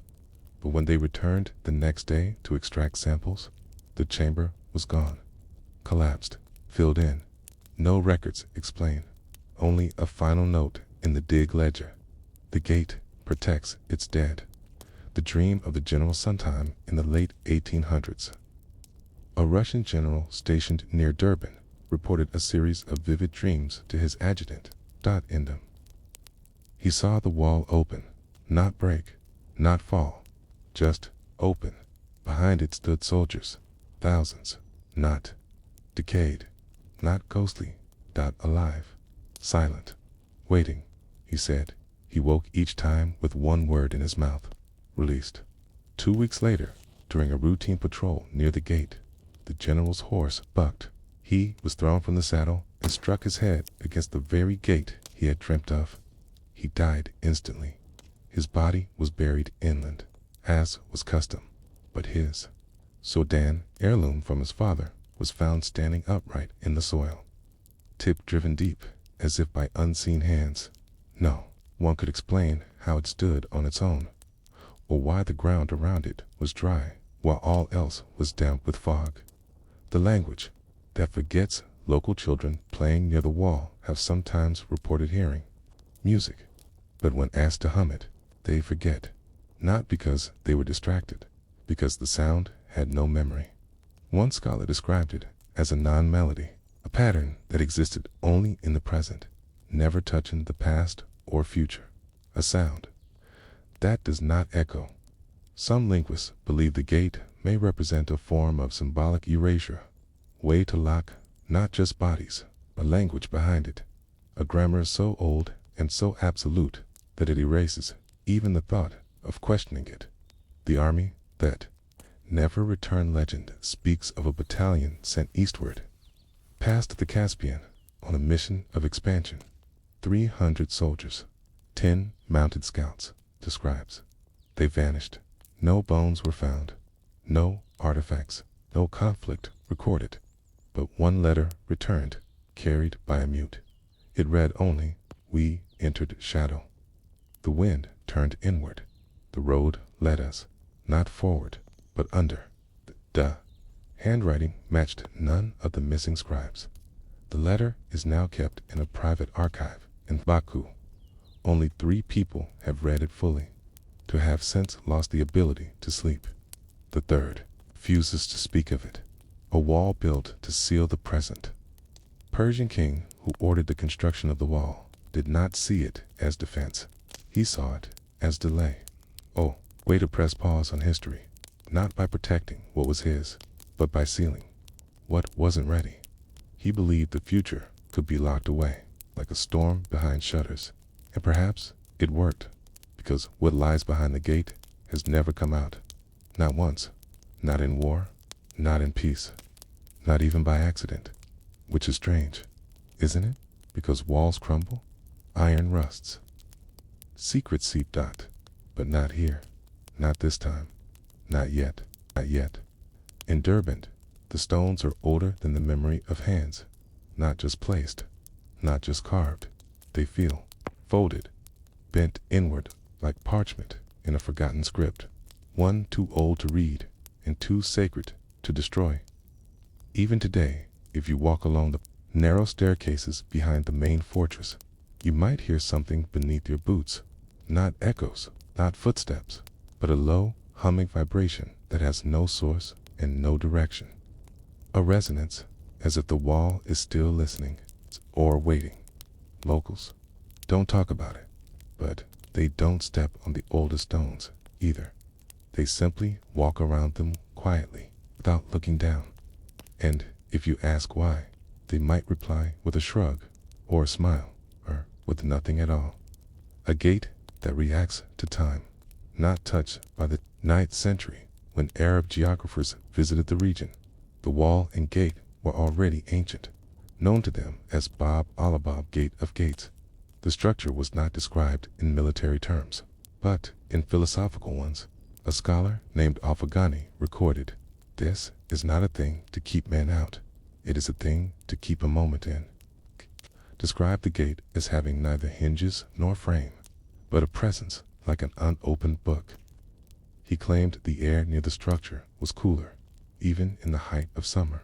But when they returned the next day to extract samples, the chamber was gone, collapsed, filled in. No records explain, only a final note in the dig ledger. The gate protects its dead. The dream of the general sometime in the late 1800s. A Russian general stationed near Durban reported a series of vivid dreams to his adjutant. In them, he saw the wall open, not break, not fall, just open. Behind it stood soldiers, thousands, not decayed, not ghostly, alive, silent, waiting, he said. He woke each time with one word in his mouth: released. 2 weeks later, during a routine patrol near the gate, the general's horse bucked. He was thrown from the saddle and struck his head against the very gate he had dreamt of. He died instantly. His body was buried inland, as was custom, but his Sudan heirloom from his father was found standing upright in the soil, tip driven deep as if by unseen hands. No one could explain how it stood on its own, or why the ground around it was dry while all else was damp with fog. The language that forgets. Local children playing near the wall have sometimes reported hearing music, but when asked to hum it, they forget, not because they were distracted, because the sound had no memory. One scholar described it as a non-melody, a pattern that existed only in the present, never touching the past or future, a sound that does not echo. Some linguists believe the gate may represent a form of symbolic erasure, way to lock not just bodies, a language behind it, a grammar so old and so absolute that it erases even the thought of questioning it. The army that never returned legend speaks of a battalion sent eastward, past the Caspian, on a mission of expansion. 300 soldiers, 10 mounted scouts, describes. They vanished. No bones were found, no artifacts, no conflict recorded. But one letter returned, carried by a mute. It read only, "We entered shadow." The wind turned inward. The road led us, not forward, but under. The handwriting matched none of the missing scribes. The letter is now kept in a private archive in Baku. Only 3 people have read it fully, to have since lost the ability to sleep. The third refuses to speak of it. A wall built to seal the present. Persian king who ordered the construction of the wall did not see it as defense. He saw it as delay. Oh, way to press pause on history, not by protecting what was his, but by sealing what wasn't ready. He believed the future could be locked away, like a storm behind shutters. And perhaps it worked, because what lies behind the gate has never come out. Not once, not in war, not in peace, not even by accident, which is strange, isn't it? Because walls crumble, iron rusts, secrets seep. But not here, not this time, not yet, not yet. In Durban, the stones are older than the memory of hands, not just placed, not just carved. They feel folded, bent inward like parchment in a forgotten script, one too old to read and too sacred to destroy. Even today, if you walk along the narrow staircases behind the main fortress, you might hear something beneath your boots. Not echoes, not footsteps, but a low, humming vibration that has no source and no direction. A resonance, as if the wall is still listening or waiting. Locals don't talk about it, but they don't step on the oldest stones either. They simply walk around them quietly, without looking down. And if you ask why, they might reply with a shrug, or a smile, or with nothing at all. A gate that reacts to time, not touched by the 9th century when Arab geographers visited the region. The wall and gate were already ancient, known to them as Bab al-Abab, Gate of Gates. The structure was not described in military terms, but in philosophical ones. A scholar named Al-Fagani recorded, "This is not a thing to keep men out. It is a thing to keep a moment in." Described the gate as having neither hinges nor frame, but a presence like an unopened book. He claimed the air near the structure was cooler, even in the height of summer,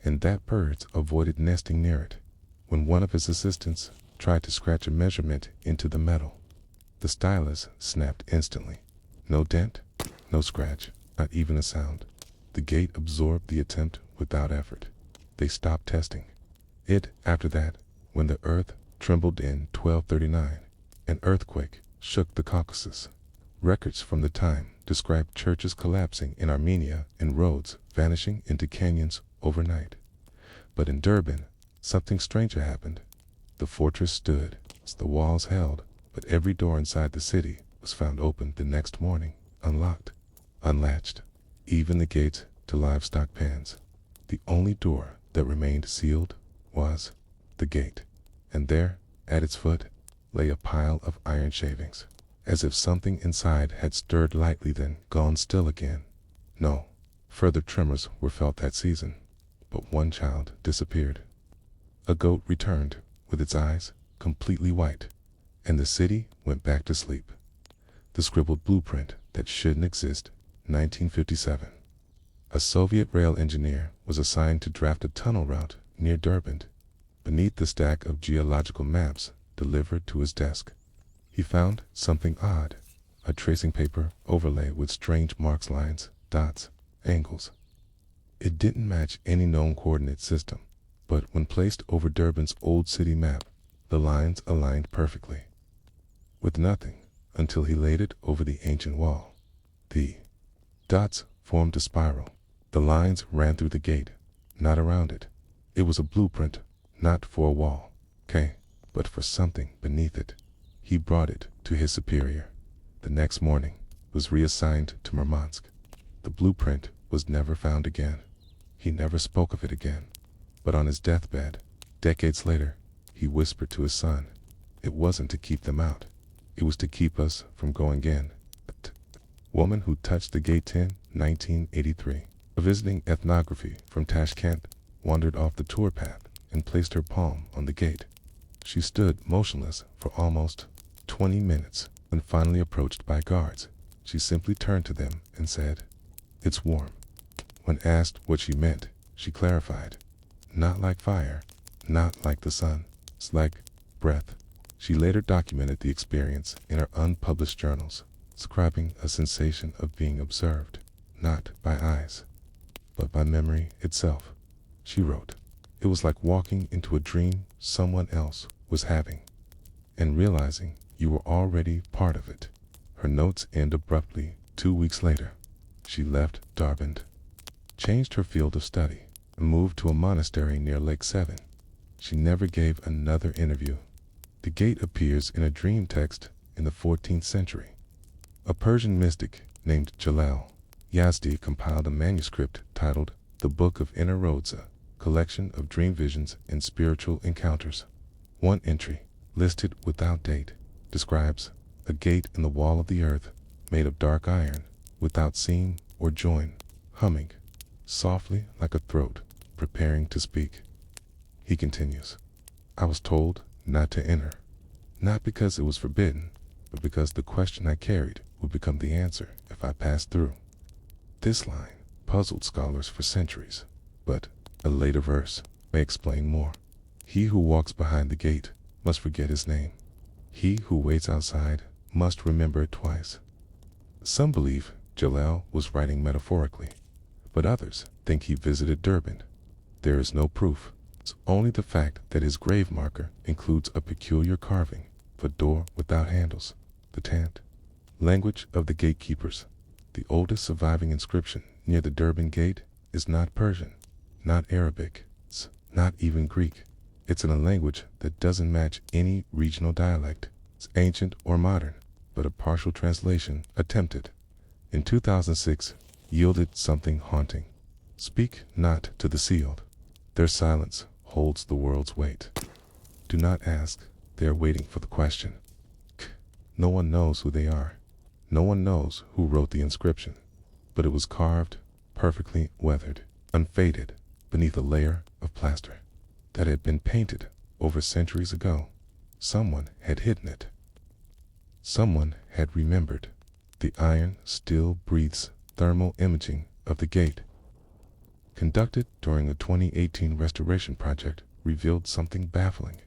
and that birds avoided nesting near it. When one of his assistants tried to scratch a measurement into the metal, the stylus snapped instantly. No dent, no scratch, not even a sound. The gate absorbed the attempt without effort. They stopped testing it after that when the earth trembled in 1239. An earthquake shook the Caucasus. Records from the time described churches collapsing in Armenia and roads vanishing into canyons overnight. But in Durban, something stranger happened. The fortress stood, the walls held, but every door inside the city was found open the next morning, unlocked, unlatched, even the gates to livestock pens. The only door that remained sealed was the gate, and there, at its foot, lay a pile of iron shavings, as if something inside had stirred lightly then gone still again. No further tremors were felt that season, but one child disappeared. A goat returned with its eyes completely white, and the city went back to sleep. The scribbled blueprint that shouldn't exist, 1957. A Soviet rail engineer was assigned to draft a tunnel route near Durban. Beneath the stack of geological maps delivered to his desk, he found something odd, a tracing paper overlay with strange marks, lines, dots, angles. It didn't match any known coordinate system, but when placed over Durban's old city map, the lines aligned perfectly. With nothing, until he laid it over the ancient wall. The dots formed a spiral. The lines ran through the gate, not around it. It was a blueprint, not for a wall, but for something beneath it. He brought it to his superior. The next morning, was reassigned to Murmansk. The blueprint was never found again. He never spoke of it again. But on his deathbed, decades later, he whispered to his son, "It wasn't to keep them out. It was to keep us from going in." Woman who touched the gate 1983. A visiting ethnography from Tashkent wandered off the tour path and placed her palm on the gate. She stood motionless for almost 20 minutes. When finally approached by guards, she simply turned to them and said, "It's warm." When asked what she meant, she clarified, "Not like fire, not like the sun, it's like breath." She later documented the experience in her unpublished journals, describing a sensation of being observed, not by eyes, but by memory itself. She wrote, "It was like walking into a dream someone else was having, and realizing you were already part of it." Her notes end abruptly 2 weeks later. She left Durban, changed her field of study, and moved to a monastery near Lake Seven. She never gave another interview. The gate appears in a dream text in the 14th century. A Persian mystic named Jalal Yazdi compiled a manuscript titled The Book of Inner Roads, a collection of dream visions and spiritual encounters. One entry, listed without date, describes a gate in the wall of the earth made of dark iron, without seam or join, humming softly like a throat preparing to speak. He continues, "I was told not to enter, not because it was forbidden, but because the question I carried would become the answer if I passed through." This line puzzled scholars for centuries, but a later verse may explain more. He who walks behind the gate must forget his name. He who waits outside must remember it twice. Some believe Jalal was writing metaphorically, but others think he visited Durban. There is no proof. It's only the fact that his grave marker includes a peculiar carving of a door without handles, the tant. Language of the gatekeepers. The oldest surviving inscription near the Durban gate is not Persian, not Arabic, it's not even Greek. It's in a language that doesn't match any regional dialect. It's ancient or modern, but a partial translation attempted in 2006 yielded something haunting. Speak not to the sealed. Their silence holds the world's weight. Do not ask. They are waiting for the question. No one knows who they are. No one knows who wrote the inscription, but it was carved, perfectly weathered, unfaded, beneath a layer of plaster that had been painted over centuries ago. Someone had hidden it. Someone had remembered. The iron still breathes. Thermal imaging of the gate, conducted during a 2018 restoration project, revealed something baffling.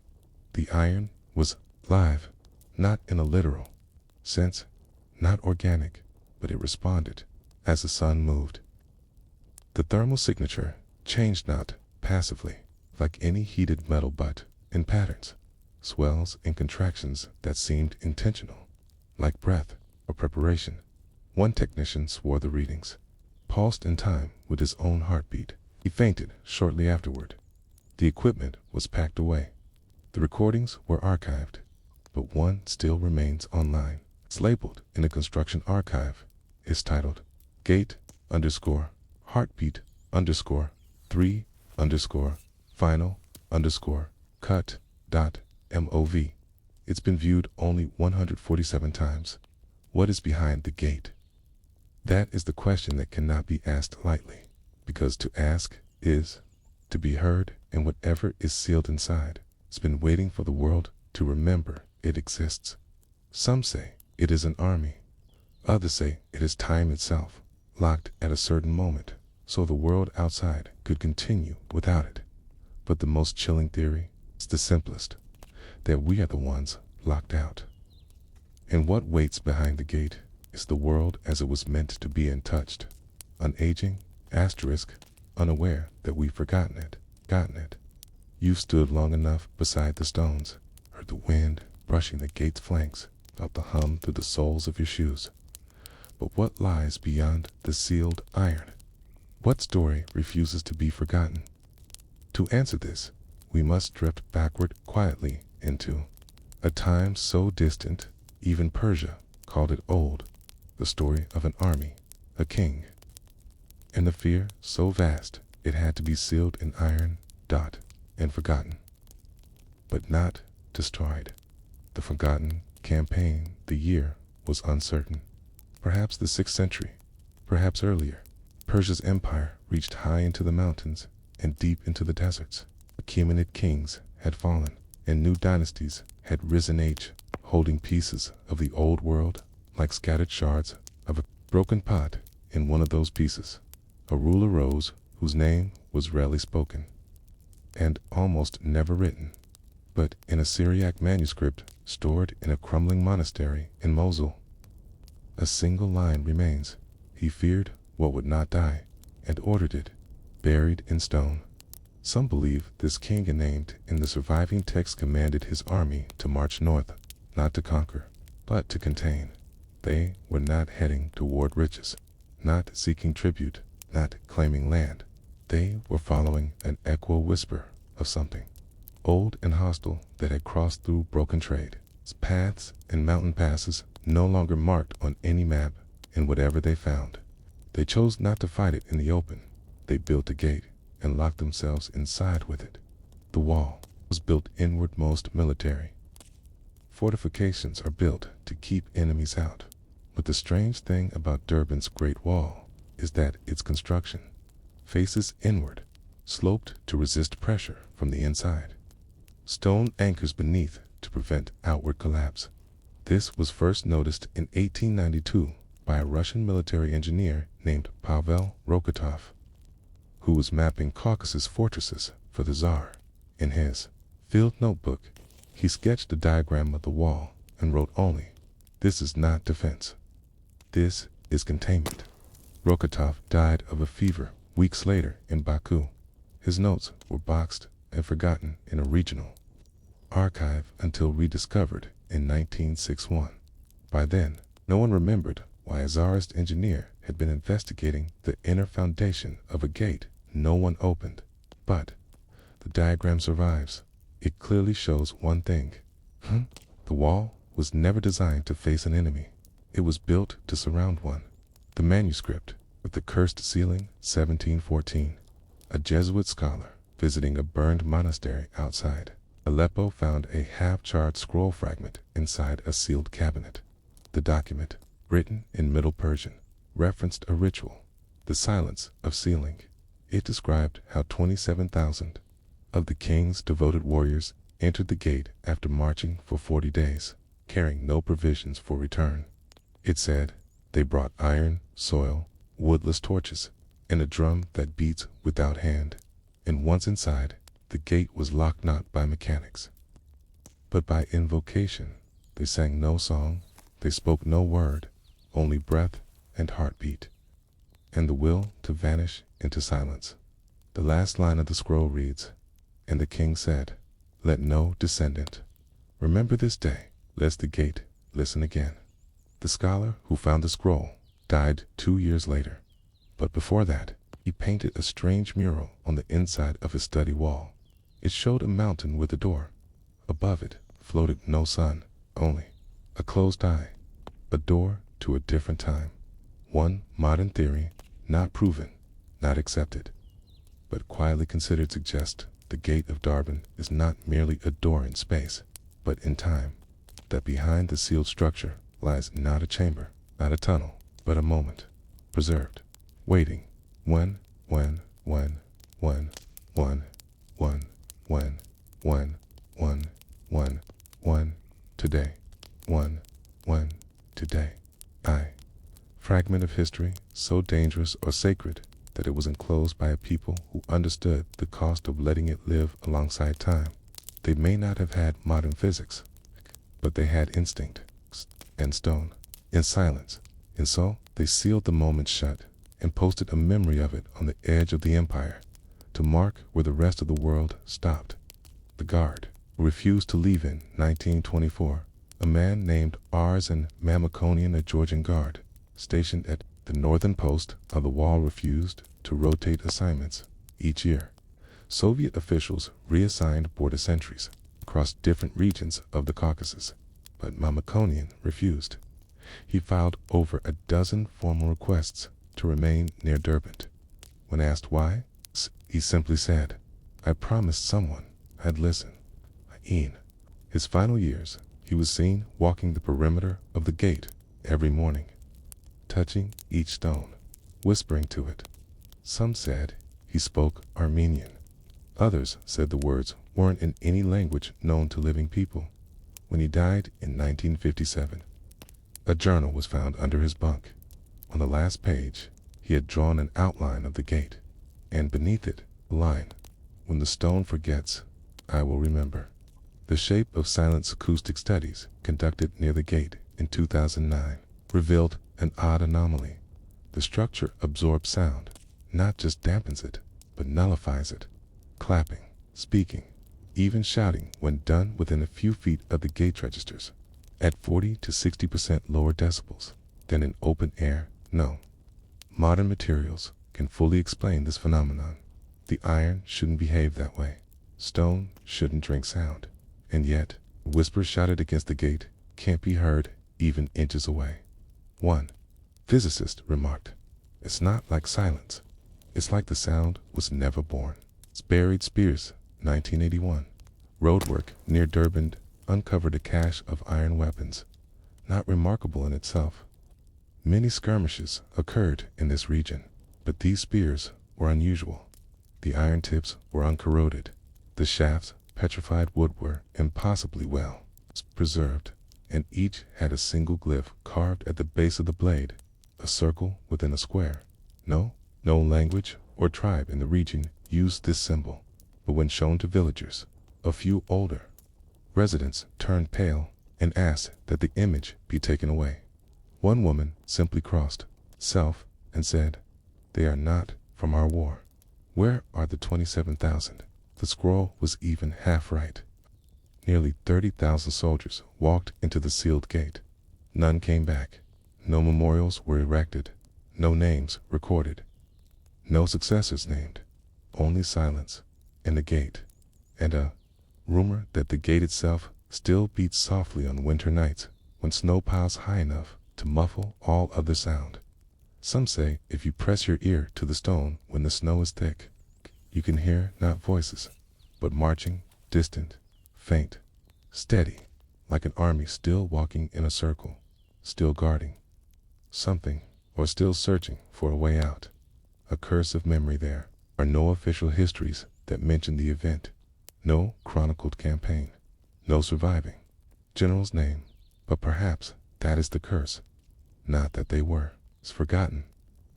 The iron was live, not in a literal sense, not organic, but it responded as the sun moved. The thermal signature changed not passively, like any heated metal, but in patterns, swells and contractions that seemed intentional, like breath or preparation. One technician swore the readings pulsed in time with his own heartbeat. He fainted shortly afterward. The equipment was packed away. The recordings were archived, but one still remains online. It's labeled in the construction archive. It's titled Gate _Heartbeat _3 Final _Cut .mov. It's been viewed only 147 times. What is behind the gate? That is the question that cannot be asked lightly, because to ask is to be heard, and whatever is sealed inside has been waiting for the world to remember it exists. Some say it is an army. Others say it is time itself, locked at a certain moment, so the world outside could continue without it. But the most chilling theory is the simplest, that we are the ones locked out. And what waits behind the gate is the world as it was meant to be untouched, unaging, unaware that we've forgotten it. You've stood long enough beside the stones, heard the wind brushing the gate's flanks, felt the hum through the soles of your shoes. But what lies beyond the sealed iron? What story refuses to be forgotten? To answer this, we must drift backward quietly into a time so distant, even Persia called it old, the story of an army, a king, and the fear so vast it had to be sealed in iron, and forgotten, but not destroyed. The forgotten campaign, the year was uncertain. Perhaps the 6th century, perhaps earlier. Persia's empire reached high into the mountains and deep into the deserts. Achaemenid kings had fallen, and new dynasties had risen, each holding pieces of the old world like scattered shards of a broken pot. In one of those pieces, a ruler rose whose name was rarely spoken and almost never written, but in a Syriac manuscript stored in a crumbling monastery in Mosul, a single line remains. He feared what would not die and ordered it buried in stone. Some believe this king named in the surviving text commanded his army to march north, not to conquer, but to contain. They were not heading toward riches, not seeking tribute, not claiming land. They were following an echo whisper of something old and hostile that had crossed through broken trade. Paths and mountain passes no longer marked on any map, and whatever they found, they chose not to fight it in the open. They built a gate and locked themselves inside with it. The wall was built inwardmost military. Fortifications are built to keep enemies out. But the strange thing about Durban's Great Wall is that its construction faces inward, sloped to resist pressure from the inside. Stone anchors beneath to prevent outward collapse. This was first noticed in 1892 by a Russian military engineer named Pavel Rokotov, who was mapping Caucasus fortresses for the Tsar. In his field notebook, he sketched a diagram of the wall and wrote only, "This is not defense. This is containment." Rokotov died of a fever weeks later in Baku. His notes were boxed and forgotten in a regional archive until rediscovered in 1961. By then, no one remembered why a Tsarist engineer had been investigating the inner foundation of a gate no one opened. But the diagram survives. It clearly shows one thing. The wall was never designed to face an enemy. It was built to surround one. The manuscript with the cursed ceiling, 1714. A Jesuit scholar visiting a burned monastery outside Aleppo found a half-charred scroll fragment inside a sealed cabinet. The document, written in Middle Persian, referenced a ritual, the silence of sealing. It described how 27,000 of the king's devoted warriors entered the gate after marching for 40 days, carrying no provisions for return. It said they brought iron, soil, woodless torches, and a drum that beats without hand. And once inside, the gate was locked not by mechanics, but by invocation. They sang no song, they spoke no word, only breath and heartbeat, and the will to vanish into silence. The last line of the scroll reads, "And the king said, let no descendant remember this day, lest the gate listen again." The scholar who found the scroll died 2 years later, but before that, he painted a strange mural on the inside of his study wall. It showed a mountain with a door. Above it floated no sun, only a closed eye, a door to a different time. One modern theory, not proven, not accepted, but quietly considered, suggests the Gate of Darban is not merely a door in space, but in time, that behind the sealed structure lies not a chamber, not a tunnel, but a moment, preserved, waiting, when, today, today. Fragment of history so dangerous or sacred that it was enclosed by a people who understood the cost of letting it live alongside time. They may not have had modern physics, but they had instinct, and stone, and silence, and so they sealed the moment shut and posted a memory of it on the edge of the empire to mark where the rest of the world stopped. The guard refused to leave in 1924. A man named Arslan Mamikonian, a Georgian guard, stationed at the northern post of the wall, refused to rotate assignments each year. Soviet officials reassigned border sentries across different regions of the Caucasus, but Mamikonian refused. He filed over a dozen formal requests to remain near Derbent. When asked why, he simply said, "I promised someone I'd listen." In his final years, he was seen walking the perimeter of the gate every morning, touching each stone, whispering to it. Some said he spoke Armenian. Others said the words weren't in any language known to living people. When he died in 1957, a journal was found under his bunk. On the last page, he had drawn an outline of the gate, and beneath it, a line, "When the stone forgets, I will remember." The shape of silence acoustic studies conducted near the gate in 2009 revealed an odd anomaly. The structure absorbs sound, not just dampens it, but nullifies it. Clapping, speaking, even shouting when done within a few feet of the gate registers at 40 to 60% lower decibels than in open air. No modern materials can fully explain this phenomenon. The iron shouldn't behave that way. Stone shouldn't drink sound. And yet, whispers shouted against the gate can't be heard even inches away. One physicist remarked, "It's not like silence. It's like the sound was never born." Buried Spears, 1981. Roadwork near Derbent uncovered a cache of iron weapons, not remarkable in itself. Many skirmishes occurred in this region, but these spears were unusual. The iron tips were uncorroded. The shafts, petrified wood, were impossibly well preserved, and each had a single glyph carved at the base of the blade, a circle within a square. No language or tribe in the region used this symbol, but when shown to villagers, a few older residents turned pale and asked that the image be taken away. One woman simply crossed self and said, "They are not from our war. Where are the 27,000? The scroll was even half right." Nearly 30,000 soldiers walked into the sealed gate. None came back. No memorials were erected. No names recorded. No successors named. Only silence and the gate, and a rumor that the gate itself still beats softly on winter nights when snow piles high enough to muffle all other sound. Some say if you press your ear to the stone when the snow is thick, you can hear not voices, but marching, distant, faint, steady, like an army still walking in a circle, still guarding something, or still searching for a way out. A curse of memory. There are no official histories that mention the event, no chronicled campaign, no surviving general's name, but perhaps that is the curse. Not that they were forgotten,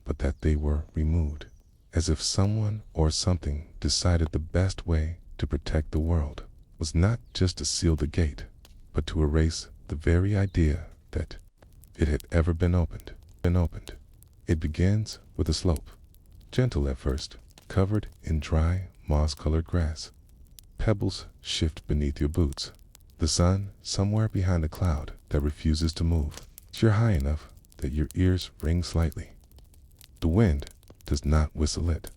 but that they were removed, as if someone or something decided the best way to protect the world was not just to seal the gate, but to erase the very idea that it had ever been opened. It begins with a slope, gentle at first, covered in dry, moss-colored grass. Pebbles shift beneath your boots. The sun somewhere behind a cloud that refuses to move. You're high enough that your ears ring slightly. The wind does not whistle it.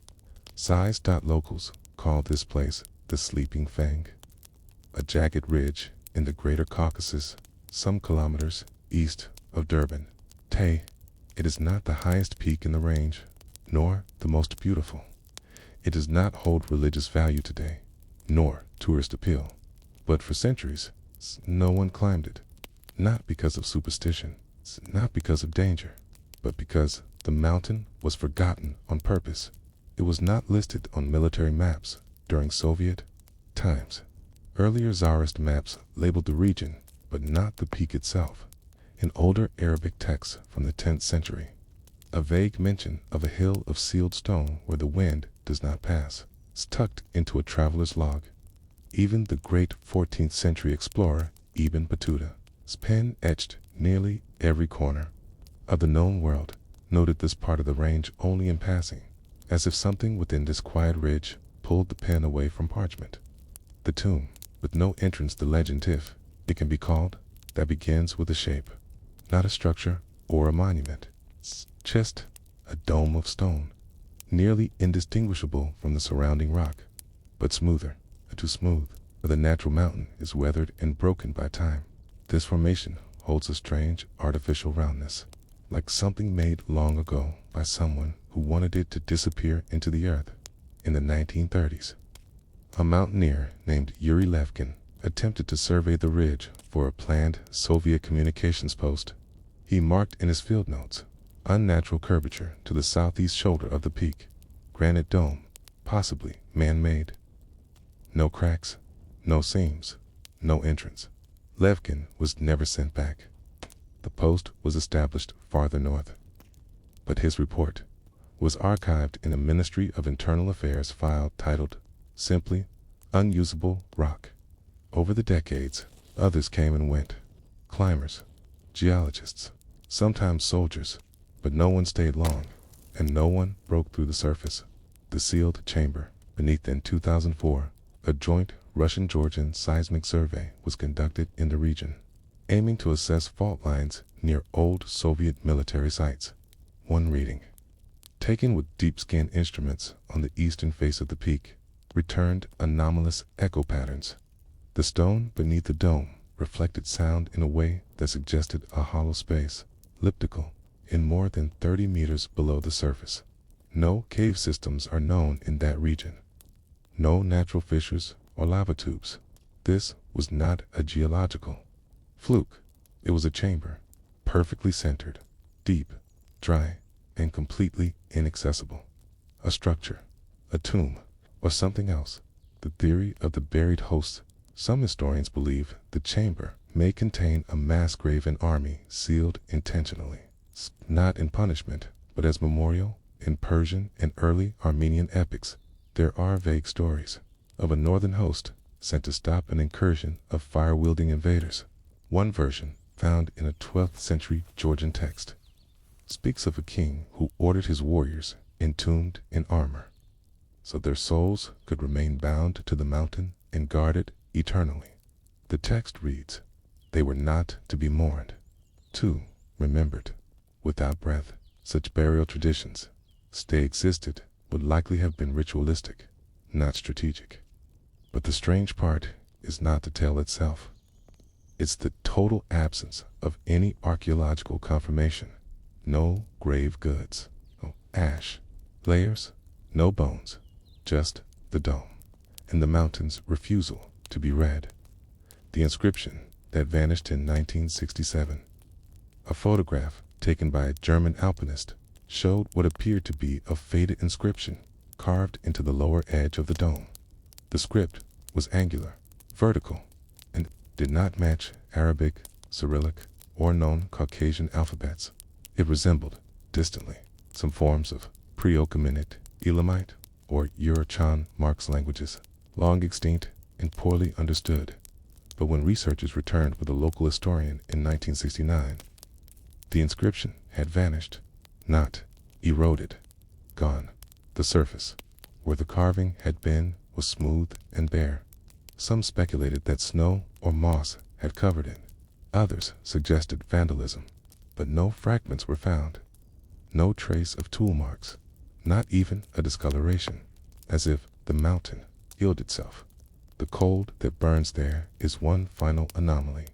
Size. Locals call this place the Sleeping Fang, a jagged ridge in the Greater Caucasus, some kilometers east of Durban. It is not the highest peak in the range, nor the most beautiful. It does not hold religious value today, nor tourist appeal. But for centuries, no one climbed it. Not because of superstition, not because of danger, but because the mountain was forgotten on purpose. It was not listed on military maps during Soviet times. Earlier Tsarist maps labeled the region, but not the peak itself. In older Arabic texts from the 10th century, a vague mention of a hill of sealed stone where the wind does not pass is tucked into a traveler's log. Even the great 14th century explorer Ibn Battuta's pen etched nearly every corner of the known world noted this part of the range only in passing, as if something within this quiet ridge pulled the pen away from parchment. The tomb, with no entrance, the legend, if it can be called, that begins with a shape, not a structure or a monument. It's just a dome of stone, nearly indistinguishable from the surrounding rock, but smoother, too smooth, for the natural mountain is weathered and broken by time. This formation holds a strange artificial roundness, like something made long ago by someone who wanted it to disappear into the earth. In the 1930s, a mountaineer named Yuri Levkin attempted to survey the ridge for a planned Soviet communications post. He marked in his field notes, unnatural curvature to the southeast shoulder of the peak, granite dome, possibly man-made. No cracks, no seams, no entrance. Levkin was never sent back. The post was established farther north, but his report was archived in a Ministry of Internal Affairs file titled simply Unusable Rock. Over the decades, others came and went, climbers, geologists, sometimes soldiers, but no one stayed long, and no one broke through the surface. The sealed chamber beneath. In 2004, a joint Russian-Georgian seismic survey was conducted in the region, aiming to assess fault lines near old Soviet military sites. One reading, taken with deep-scan instruments on the eastern face of the peak, returned anomalous echo patterns. The stone beneath the dome reflected sound in a way that suggested a hollow space, elliptical, in more than 30 meters below the surface. No cave systems are known in that region. No natural fissures or lava tubes. This was not a geological fluke. It was a chamber, perfectly centered, deep, dry, and completely inaccessible. A structure, a tomb, or something else. The theory of the buried host. Some historians believe the chamber may contain a mass grave, an army sealed intentionally, not in punishment, but as memorial. In Persian and early Armenian epics, there are vague stories of a northern host sent to stop an incursion of fire-wielding invaders. One version, found in a 12th century Georgian text, speaks of a king who ordered his warriors entombed in armor, so their souls could remain bound to the mountain and guarded eternally. The text reads, "They were not to be mourned, to remembered, without breath." Such burial traditions, they existed, would likely have been ritualistic, not strategic. But the strange part is not the tale itself. It's the total absence of any archaeological confirmation. No grave goods, no ash, layers, no bones, just the dome, and the mountain's refusal to be read. The inscription that vanished in 1967. A photograph taken by a German alpinist showed what appeared to be a faded inscription carved into the lower edge of the dome. The script was angular, vertical, and did not match Arabic, Cyrillic, or known Caucasian alphabets. It resembled, distantly, some forms of Pre-Achaemenid, Elamite, or Urartian Marx languages, long extinct and poorly understood. But when researchers returned with a local historian in 1969, the inscription had vanished, not eroded, gone. The surface, where the carving had been, was smooth and bare. Some speculated that snow or moss had covered it. Others suggested vandalism, but no fragments were found. No trace of tool marks, not even a discoloration, as if the mountain healed itself. The cold that burns there is one final anomaly.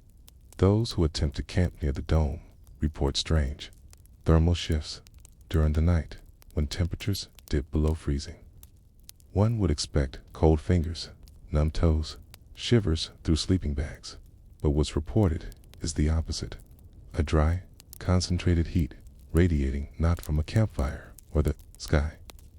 Those who attempt to camp near the dome report strange thermal shifts during the night when temperatures dip below freezing. One would expect cold fingers, numb toes, shivers through sleeping bags, but what's reported is the opposite. A dry, concentrated heat radiating not from a campfire or the sky,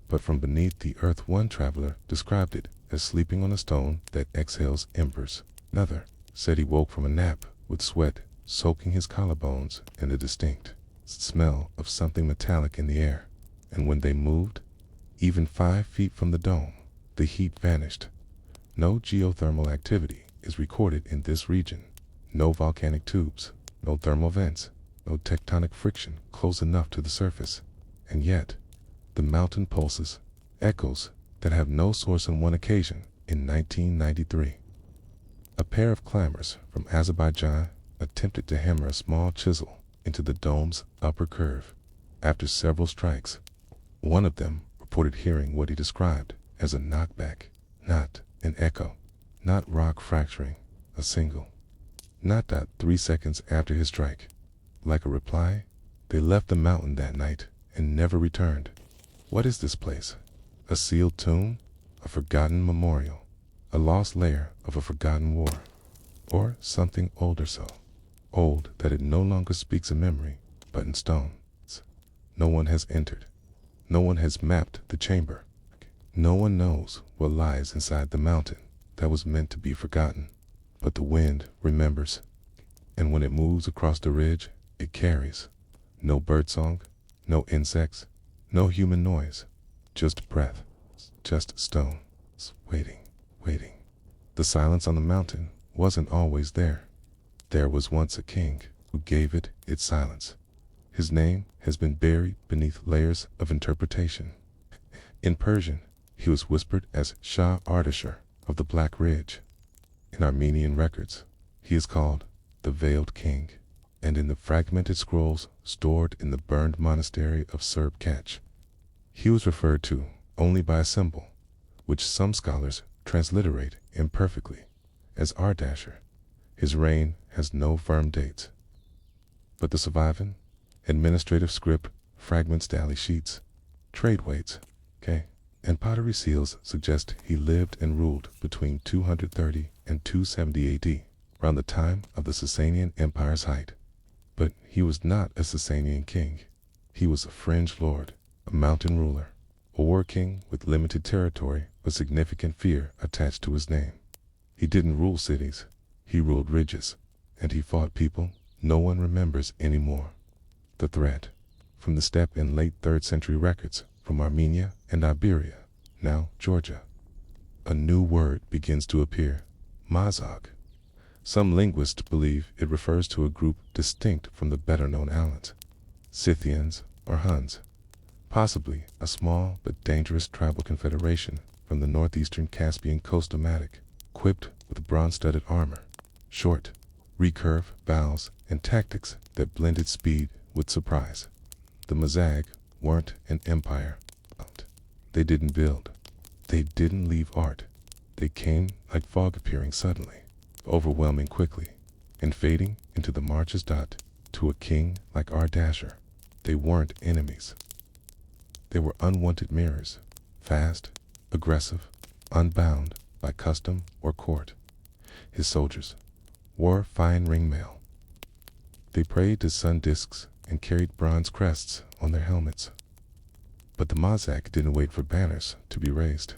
but from beneath the earth. One traveler described it as sleeping on a stone that exhales embers. Another said he woke from a nap with sweat soaking his collarbones and a distinct smell of something metallic in the air. And when they moved, even 5 feet from the dome, the heat vanished. No geothermal activity is recorded in this region. No volcanic tubes, no thermal vents, no tectonic friction close enough to the surface. And yet, the mountain pulses, echoes that have no source. On one occasion, in 1993, a pair of climbers from Azerbaijan attempted to hammer a small chisel into the dome's upper curve. After several strikes, one of them reported hearing what he described as a knockback, not an echo, not rock fracturing, a single. Not that 3 seconds after his strike. Like a reply, they left the mountain that night and never returned. What is this place? A sealed tomb? A forgotten memorial? A lost layer of a forgotten war? Or something older, so old that it no longer speaks in memory, but in stone? No one has entered. No one has mapped the chamber. No one knows what lies inside the mountain that was meant to be forgotten. But the wind remembers, and when it moves across the ridge, it carries no birdsong, no insects, no human noise, just breath, just stone, waiting, waiting. The silence on the mountain wasn't always there. There was once a king who gave it its silence. His name has been buried beneath layers of interpretation. In Persian, he was whispered as Shah Ardashir of the Black Ridge. In Armenian records, he is called the Veiled King, and in the fragmented scrolls stored in the burned monastery of Serb Kach, he was referred to only by a symbol, which some scholars transliterate imperfectly as Ardashir. His reign has no firm dates, but the surviving administrative script, fragments, tally sheets, trade weights, and pottery seals suggest he lived and ruled between 230 and 270 AD, around the time of the Sasanian Empire's height. But he was not a Sasanian king. He was a fringe lord, a mountain ruler, a war king with limited territory but significant fear attached to his name. He didn't rule cities, he ruled ridges, and he fought people no one remembers anymore. The threat from the steppe in late 3rd century records from Armenia and Iberia, now Georgia. A new word begins to appear, Mazog. Some linguists believe it refers to a group distinct from the better-known Alans, Scythians or Huns, possibly a small but dangerous tribal confederation from the northeastern Caspian coast, nomadic, equipped with bronze-studded armor, short, recurve bows, and tactics that blended speed with surprise. The Mazag weren't an empire. They didn't build. They didn't leave art. They came like fog appearing suddenly, overwhelming quickly. and fading into the marches. To a king like Ardasher, they weren't enemies. They were unwanted mirrors, fast, aggressive, unbound by custom or court. His soldiers wore fine ringmail. They prayed to sun discs and carried bronze crests on their helmets. But the Mazak didn't wait for banners to be raised.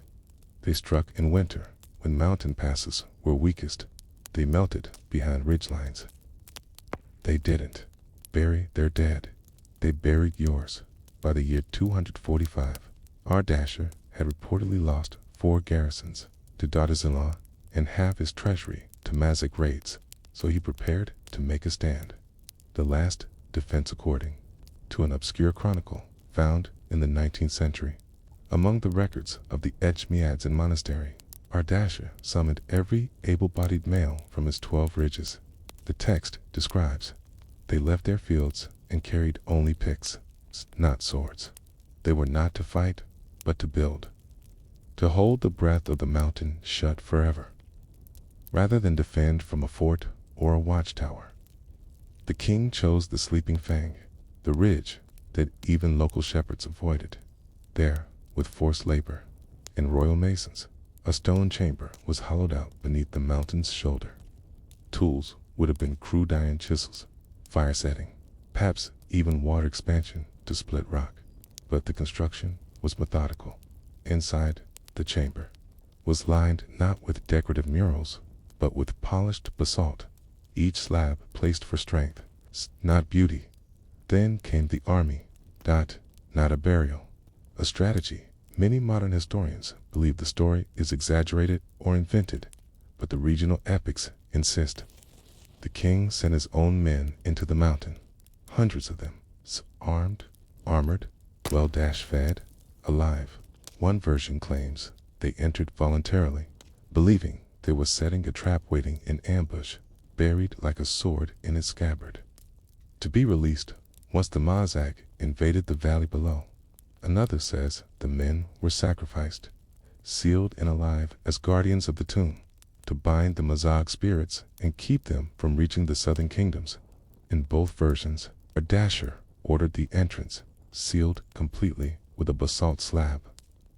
They struck in winter when mountain passes were weakest. They melted behind ridgelines. They didn't bury their dead. They buried yours. By the year 245, Ardasher had reportedly lost 4 garrisons to daughters-in-law and half his treasury to Mazak raids, so he prepared to make a stand. The last defense, according to an obscure chronicle found in the 19th century. Among the records of the Echmiadzin monastery, Ardasher summoned every able-bodied male from his 12 ridges. The text describes, they left their fields and carried only picks, not swords. They were not to fight, but to build, to hold the breath of the mountain shut forever, rather than defend from a fort or a watchtower. The king chose the sleeping fang, the ridge that even local shepherds avoided. There, with forced labor and royal masons, a stone chamber was hollowed out beneath the mountain's shoulder. Tools would have been crude iron chisels, fire setting, perhaps even water expansion to split rock. But the construction was methodical. Inside, the chamber was lined not with decorative murals, but with polished basalt, each slab placed for strength, not beauty. Then came the army. Not a burial, a strategy. Many modern historians believe the story is exaggerated or invented, but the regional epics insist. The king sent his own men into the mountain, hundreds of them, armed, armored, well-fed, alive. One version claims they entered voluntarily, believing they were setting a trap waiting in ambush, buried like a sword in its scabbard, to be released once the Mazak invaded the valley below. Another says the men were sacrificed, sealed and alive as guardians of the tomb, to bind the Mazak spirits and keep them from reaching the southern kingdoms. In both versions, Ardasher ordered the entrance sealed completely with a basalt slab,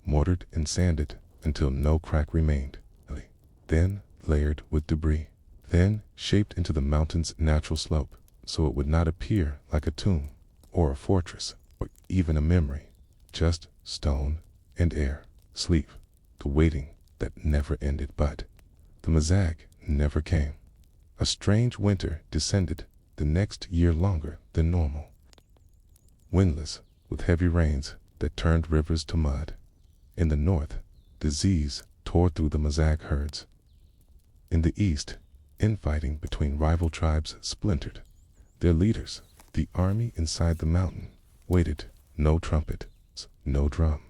mortared and sanded until no crack remained, then layered with debris, then shaped into the mountain's natural slope so it would not appear like a tomb or a fortress or even a memory, just stone and air, sleep, the waiting that never ended. But the Mazak never came. A strange winter descended, the next year longer than normal. Windless, with heavy rains that turned rivers to mud. In the north, disease tore through the Mazak herds. In the east, infighting between rival tribes splintered. Their leaders, the army inside the mountain, waited. No trumpet, no drum,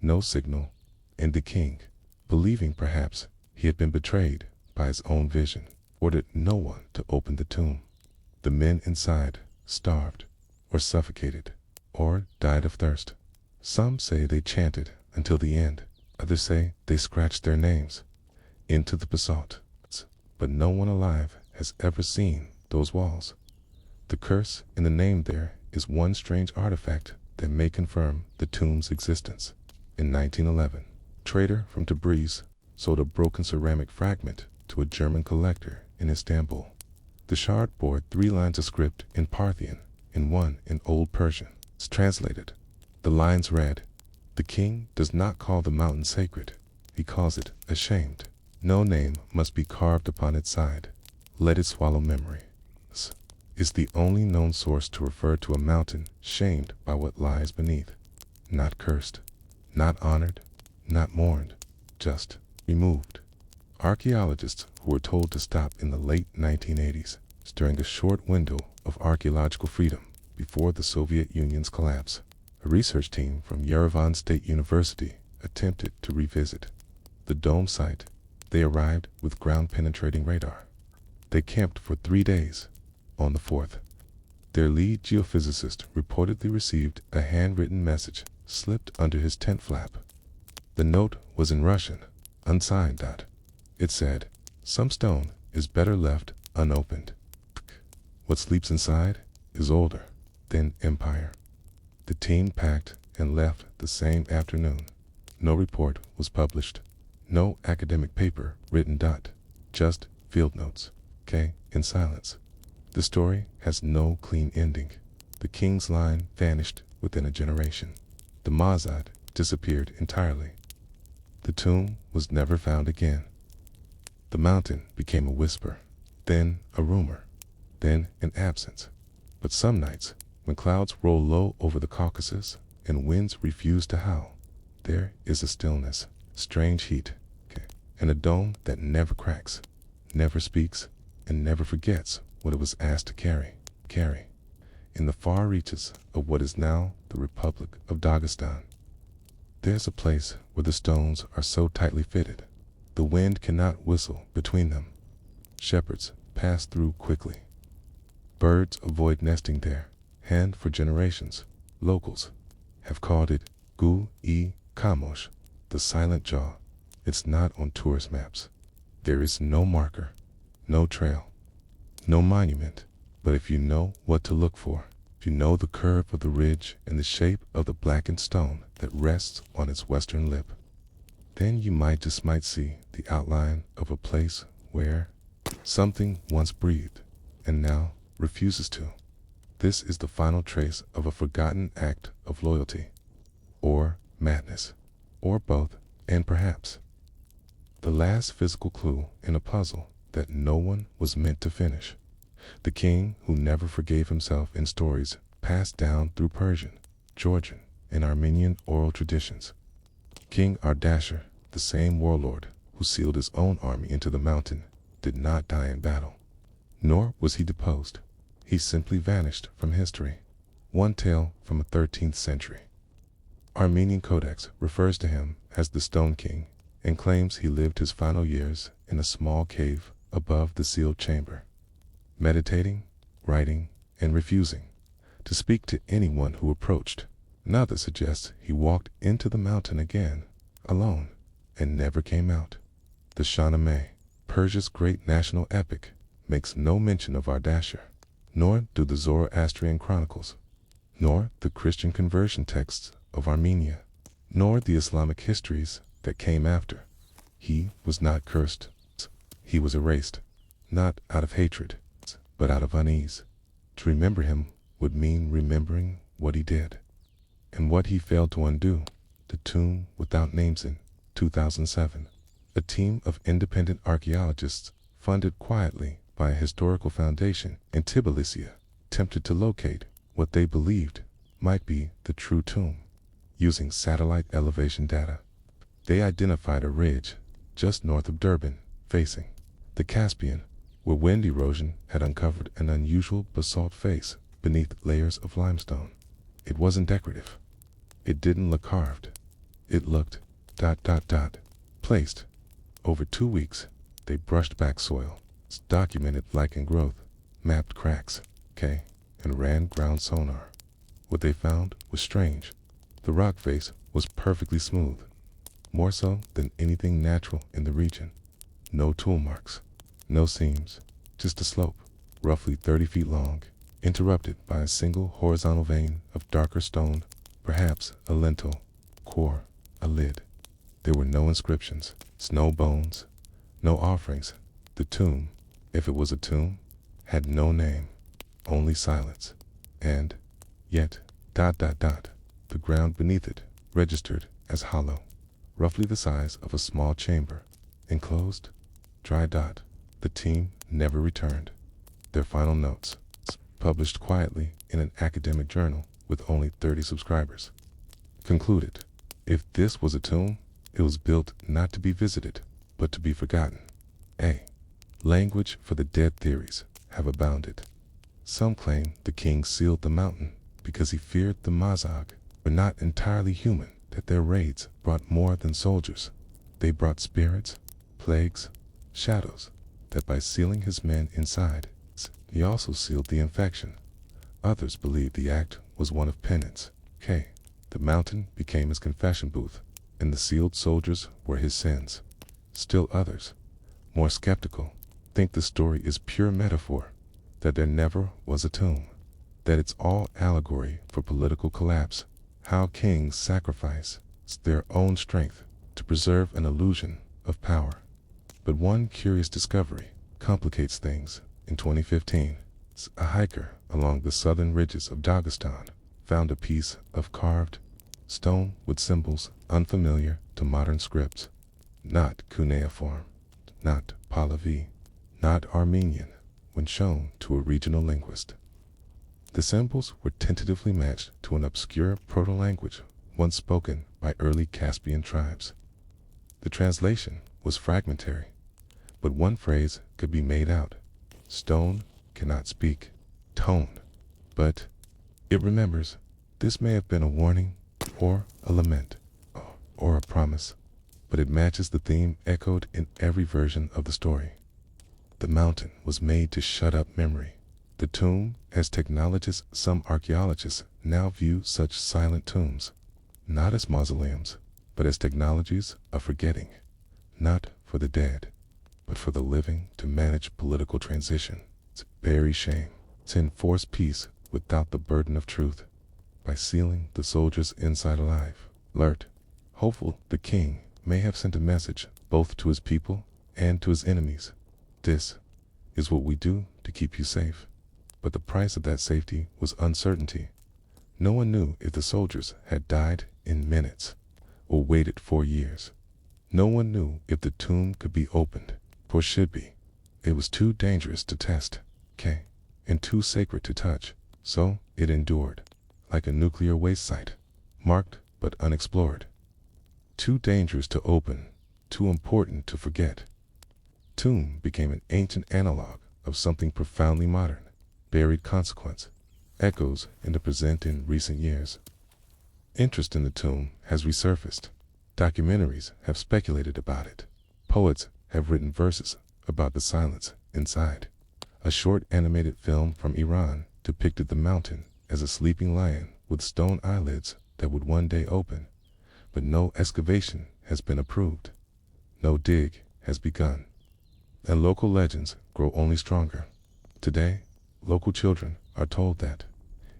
no signal, and the king, believing perhaps he had been betrayed by his own vision, ordered no one to open the tomb. The men inside starved, or suffocated, or died of thirst. Some say they chanted until the end. Others say they scratched their names into the basalt. But no one alive has ever seen those walls. The curse in the name there is one strange artifact that may confirm the tomb's existence. In 1911, a trader from Tabriz sold a broken ceramic fragment to a German collector in Istanbul. The shard bore 3 lines of script in Parthian and 1 in Old Persian. It's translated. The lines read, "The king does not call the mountain sacred. He calls it ashamed. No name must be carved upon its side. Let it swallow memory." This is the only known source to refer to a mountain shamed by what lies beneath. Not cursed, not honored, not mourned, just removed. Archaeologists who were told to stop in the late 1980s during a short window of archaeological freedom before the Soviet Union's collapse. A research team from Yerevan State University attempted to revisit the dome site. They arrived with ground-penetrating radar. They camped for 3 days. On the 4th, their lead geophysicist reportedly received a handwritten message slipped under his tent flap. The note was in Russian, unsigned. It said, "Some stone is better left unopened." What sleeps inside is older than empire. The team packed and left the same afternoon. No report was published. No academic paper written. Just field notes. In silence. The story has no clean ending. The king's line vanished within a generation. The mausoleum disappeared entirely. The tomb was never found again. The mountain became a whisper, then a rumor, then an absence. But some nights, when clouds roll low over the Caucasus and winds refuse to howl, there is a stillness, strange heat, and a dome that never cracks, never speaks, and never forgets what it was asked to carry. In the far reaches of what is now the Republic of Dagestan, there's a place where the stones are so tightly fitted, the wind cannot whistle between them. Shepherds pass through quickly. Birds avoid nesting there, and for generations, locals have called it Gu-e-Kamosh, the silent jaw. It's not on tourist maps. There is no marker, no trail, no monument, but if you know what to look for, if you know the curve of the ridge and the shape of the blackened stone that rests on its western lip, then you might see the outline of a place where something once breathed and now refuses to. This is the final trace of a forgotten act of loyalty, or madness, or both, and perhaps the last physical clue in a puzzle that no one was meant to finish. The king who never forgave himself in stories passed down through Persian, Georgian, and Armenian oral traditions. King Ardashir, the same warlord who sealed his own army into the mountain, did not die in battle, nor was he deposed. He simply vanished from history. One tale from a 13th century Armenian codex refers to him as the Stone King and claims he lived his final years in a small cave above the sealed chamber, meditating, writing, and refusing to speak to anyone who approached. Another suggests he walked into the mountain again, alone, and never came out. The Shahnameh, Persia's great national epic, makes no mention of Ardashir, nor do the Zoroastrian chronicles, nor the Christian conversion texts of Armenia, nor the Islamic histories that came after. He was not cursed. He was erased, not out of hatred, but out of unease. To remember him would mean remembering what he did, and what he failed to undo. The Tomb Without Names. In 2007, a team of independent archaeologists, funded quietly by a historical foundation in Tbilisi, attempted to locate what they believed might be the true tomb. Using satellite elevation data, they identified a ridge just north of Durban, facing the Caspian, where wind erosion had uncovered an unusual basalt face beneath layers of limestone. It wasn't decorative. It didn't look carved. It looked ... Placed. Over 2 weeks, they brushed back soil, documented lichen growth, mapped cracks, and ran ground sonar. What they found was strange. The rock face was perfectly smooth, more so than anything natural in the region. No tool marks, no seams, just a slope, roughly 30 feet long, interrupted by a single horizontal vein of darker stone, perhaps a lentil, core, a lid. There were no inscriptions, no bones, no offerings. The tomb, if it was a tomb, had no name, only silence. And yet, the ground beneath it registered as hollow, roughly the size of a small chamber, enclosed, dry. The team never returned. Their final notes, published quietly in an academic journal with only 30 subscribers, concluded, if this was a tomb, it was built not to be visited, but to be forgotten. Language for the dead theories have abounded. Some claim the king sealed the mountain because he feared the Mazag were not entirely human, that their raids brought more than soldiers. They brought spirits, plagues, shadows, that by sealing his men inside, he also sealed the infection. Others believed the act was one of penance. The mountain became his confession booth, and the sealed soldiers were his sins. Still others, more skeptical, think the story is pure metaphor, that there never was a tomb, that it's all allegory for political collapse, how kings sacrifice their own strength to preserve an illusion of power. But one curious discovery complicates things. In 2015, a hiker along the southern ridges of Dagestan found a piece of carved stone with symbols unfamiliar to modern scripts. Not cuneiform, not Pahlavi, not Armenian, when shown to a regional linguist. The symbols were tentatively matched to an obscure proto-language once spoken by early Caspian tribes. The translation was fragmentary, but one phrase could be made out. Stone cannot speak tone, but it remembers. This may have been a warning, or a lament, or a promise, but it matches the theme echoed in every version of the story. The mountain was made to shut up memory. The tomb, as technologists, some archaeologists now view such silent tombs, not as mausoleums, but as technologies of forgetting, not for the dead, but for the living to manage political transition, to bury shame, to enforce peace without the burden of truth, by sealing the soldiers inside alive. Alert, hopeful, the king may have sent a message both to his people and to his enemies. This is what we do to keep you safe. But the price of that safety was uncertainty. No one knew if the soldiers had died in minutes or waited 4 years. No one knew if the tomb could be opened, or should be. It was too dangerous to test, and too sacred to touch, so it endured, like a nuclear waste site, marked but unexplored. Too dangerous to open, too important to forget. Tomb became an ancient analog of something profoundly modern, buried consequence, echoes in the present in recent years. Interest in the tomb has resurfaced. Documentaries have speculated about it. Poets have written verses about the silence inside. A short animated film from Iran depicted the mountain as a sleeping lion with stone eyelids that would one day open, but no excavation has been approved. No dig has begun. And local legends grow only stronger. Today, local children are told that,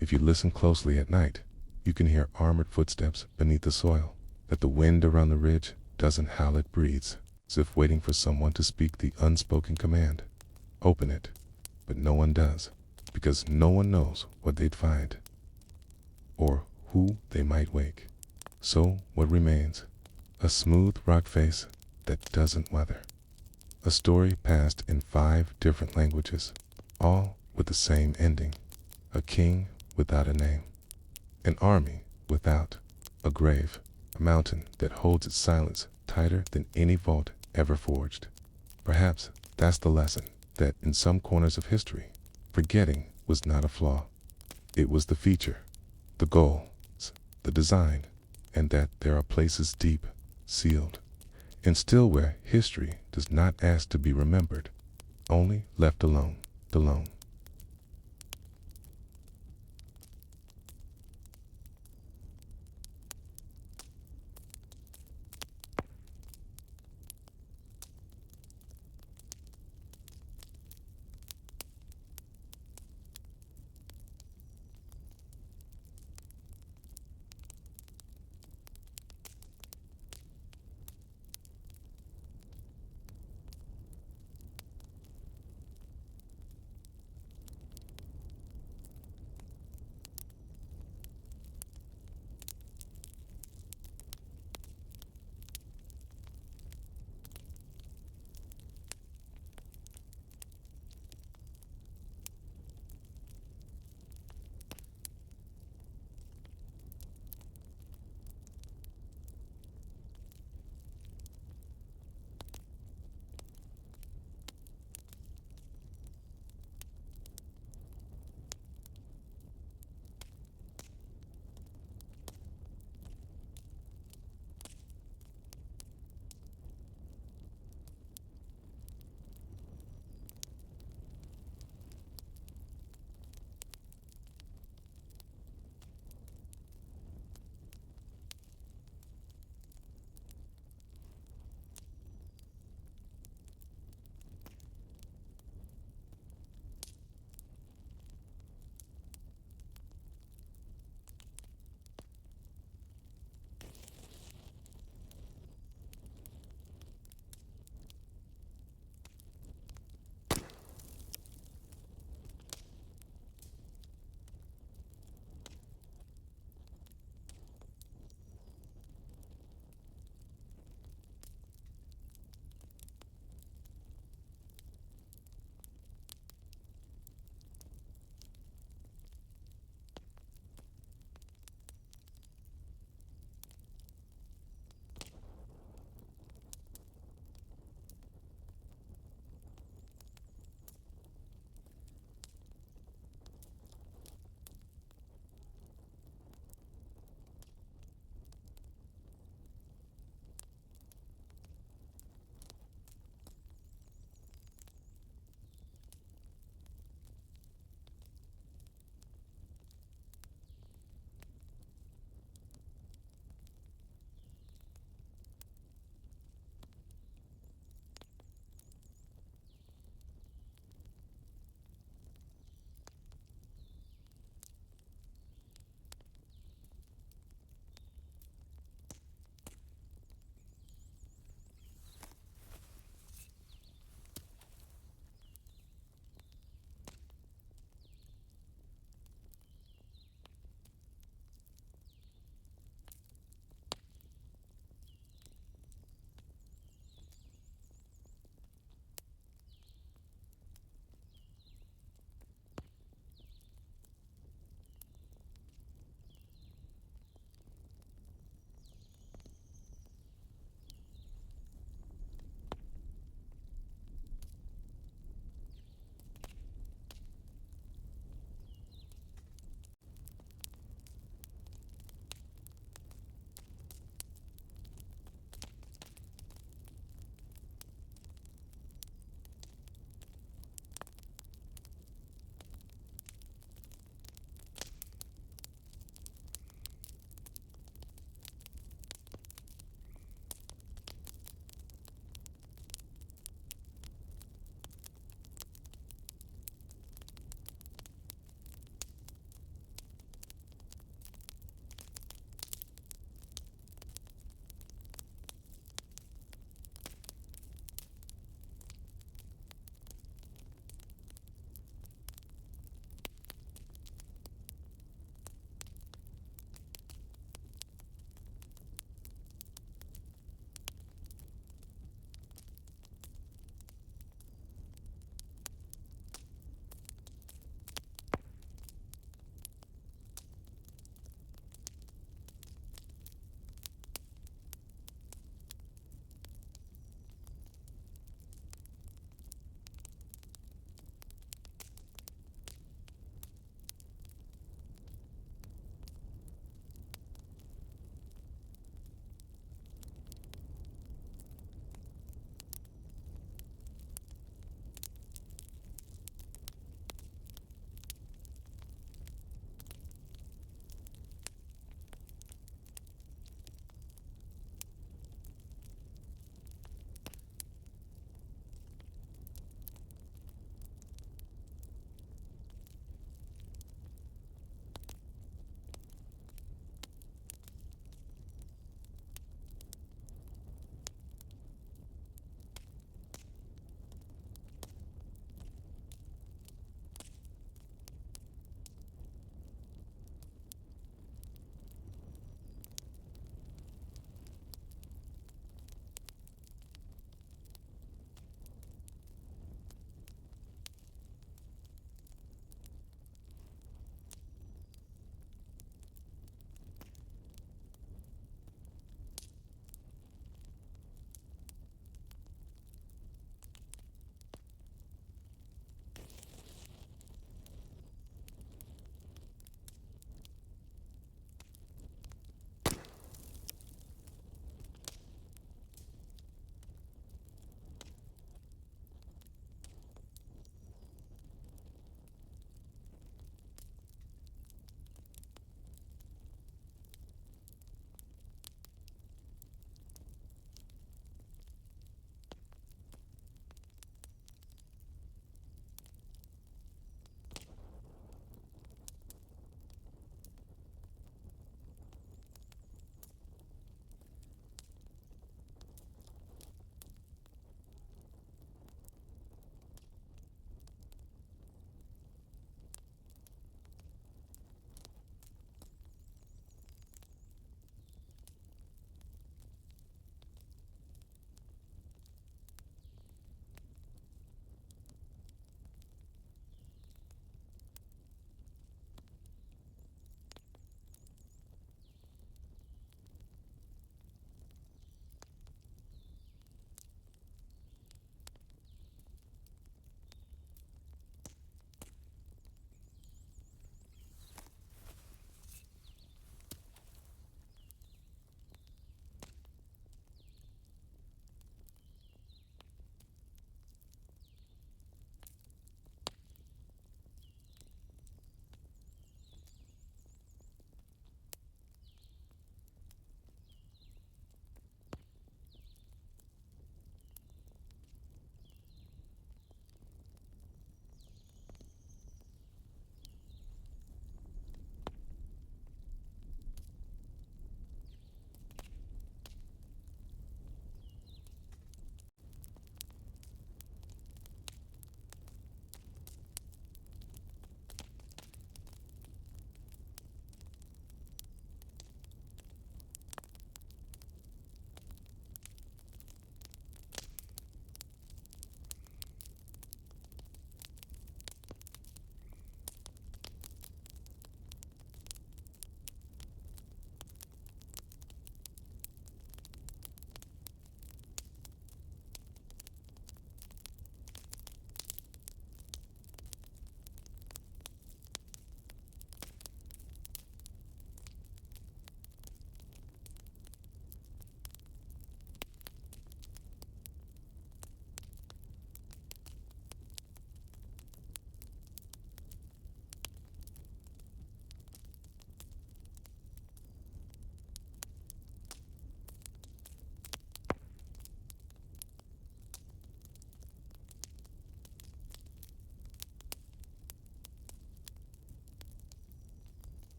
if you listen closely at night, you can hear armored footsteps beneath the soil, that the wind around the ridge doesn't howl, it breathes, as if waiting for someone to speak the unspoken command. Open it. But no one does, because no one knows what they'd find, or who they might wake. So what remains? A smooth rock face that doesn't weather. A story passed in 5 different languages, all with the same ending. A king without a name. An army without a grave. A mountain that holds its silence tighter than any vault ever forged. Perhaps that's the lesson, that in some corners of history, forgetting was not a flaw. It was the feature, the goal, the design, and that there are places deep, sealed, and still where history does not ask to be remembered, only left alone, alone.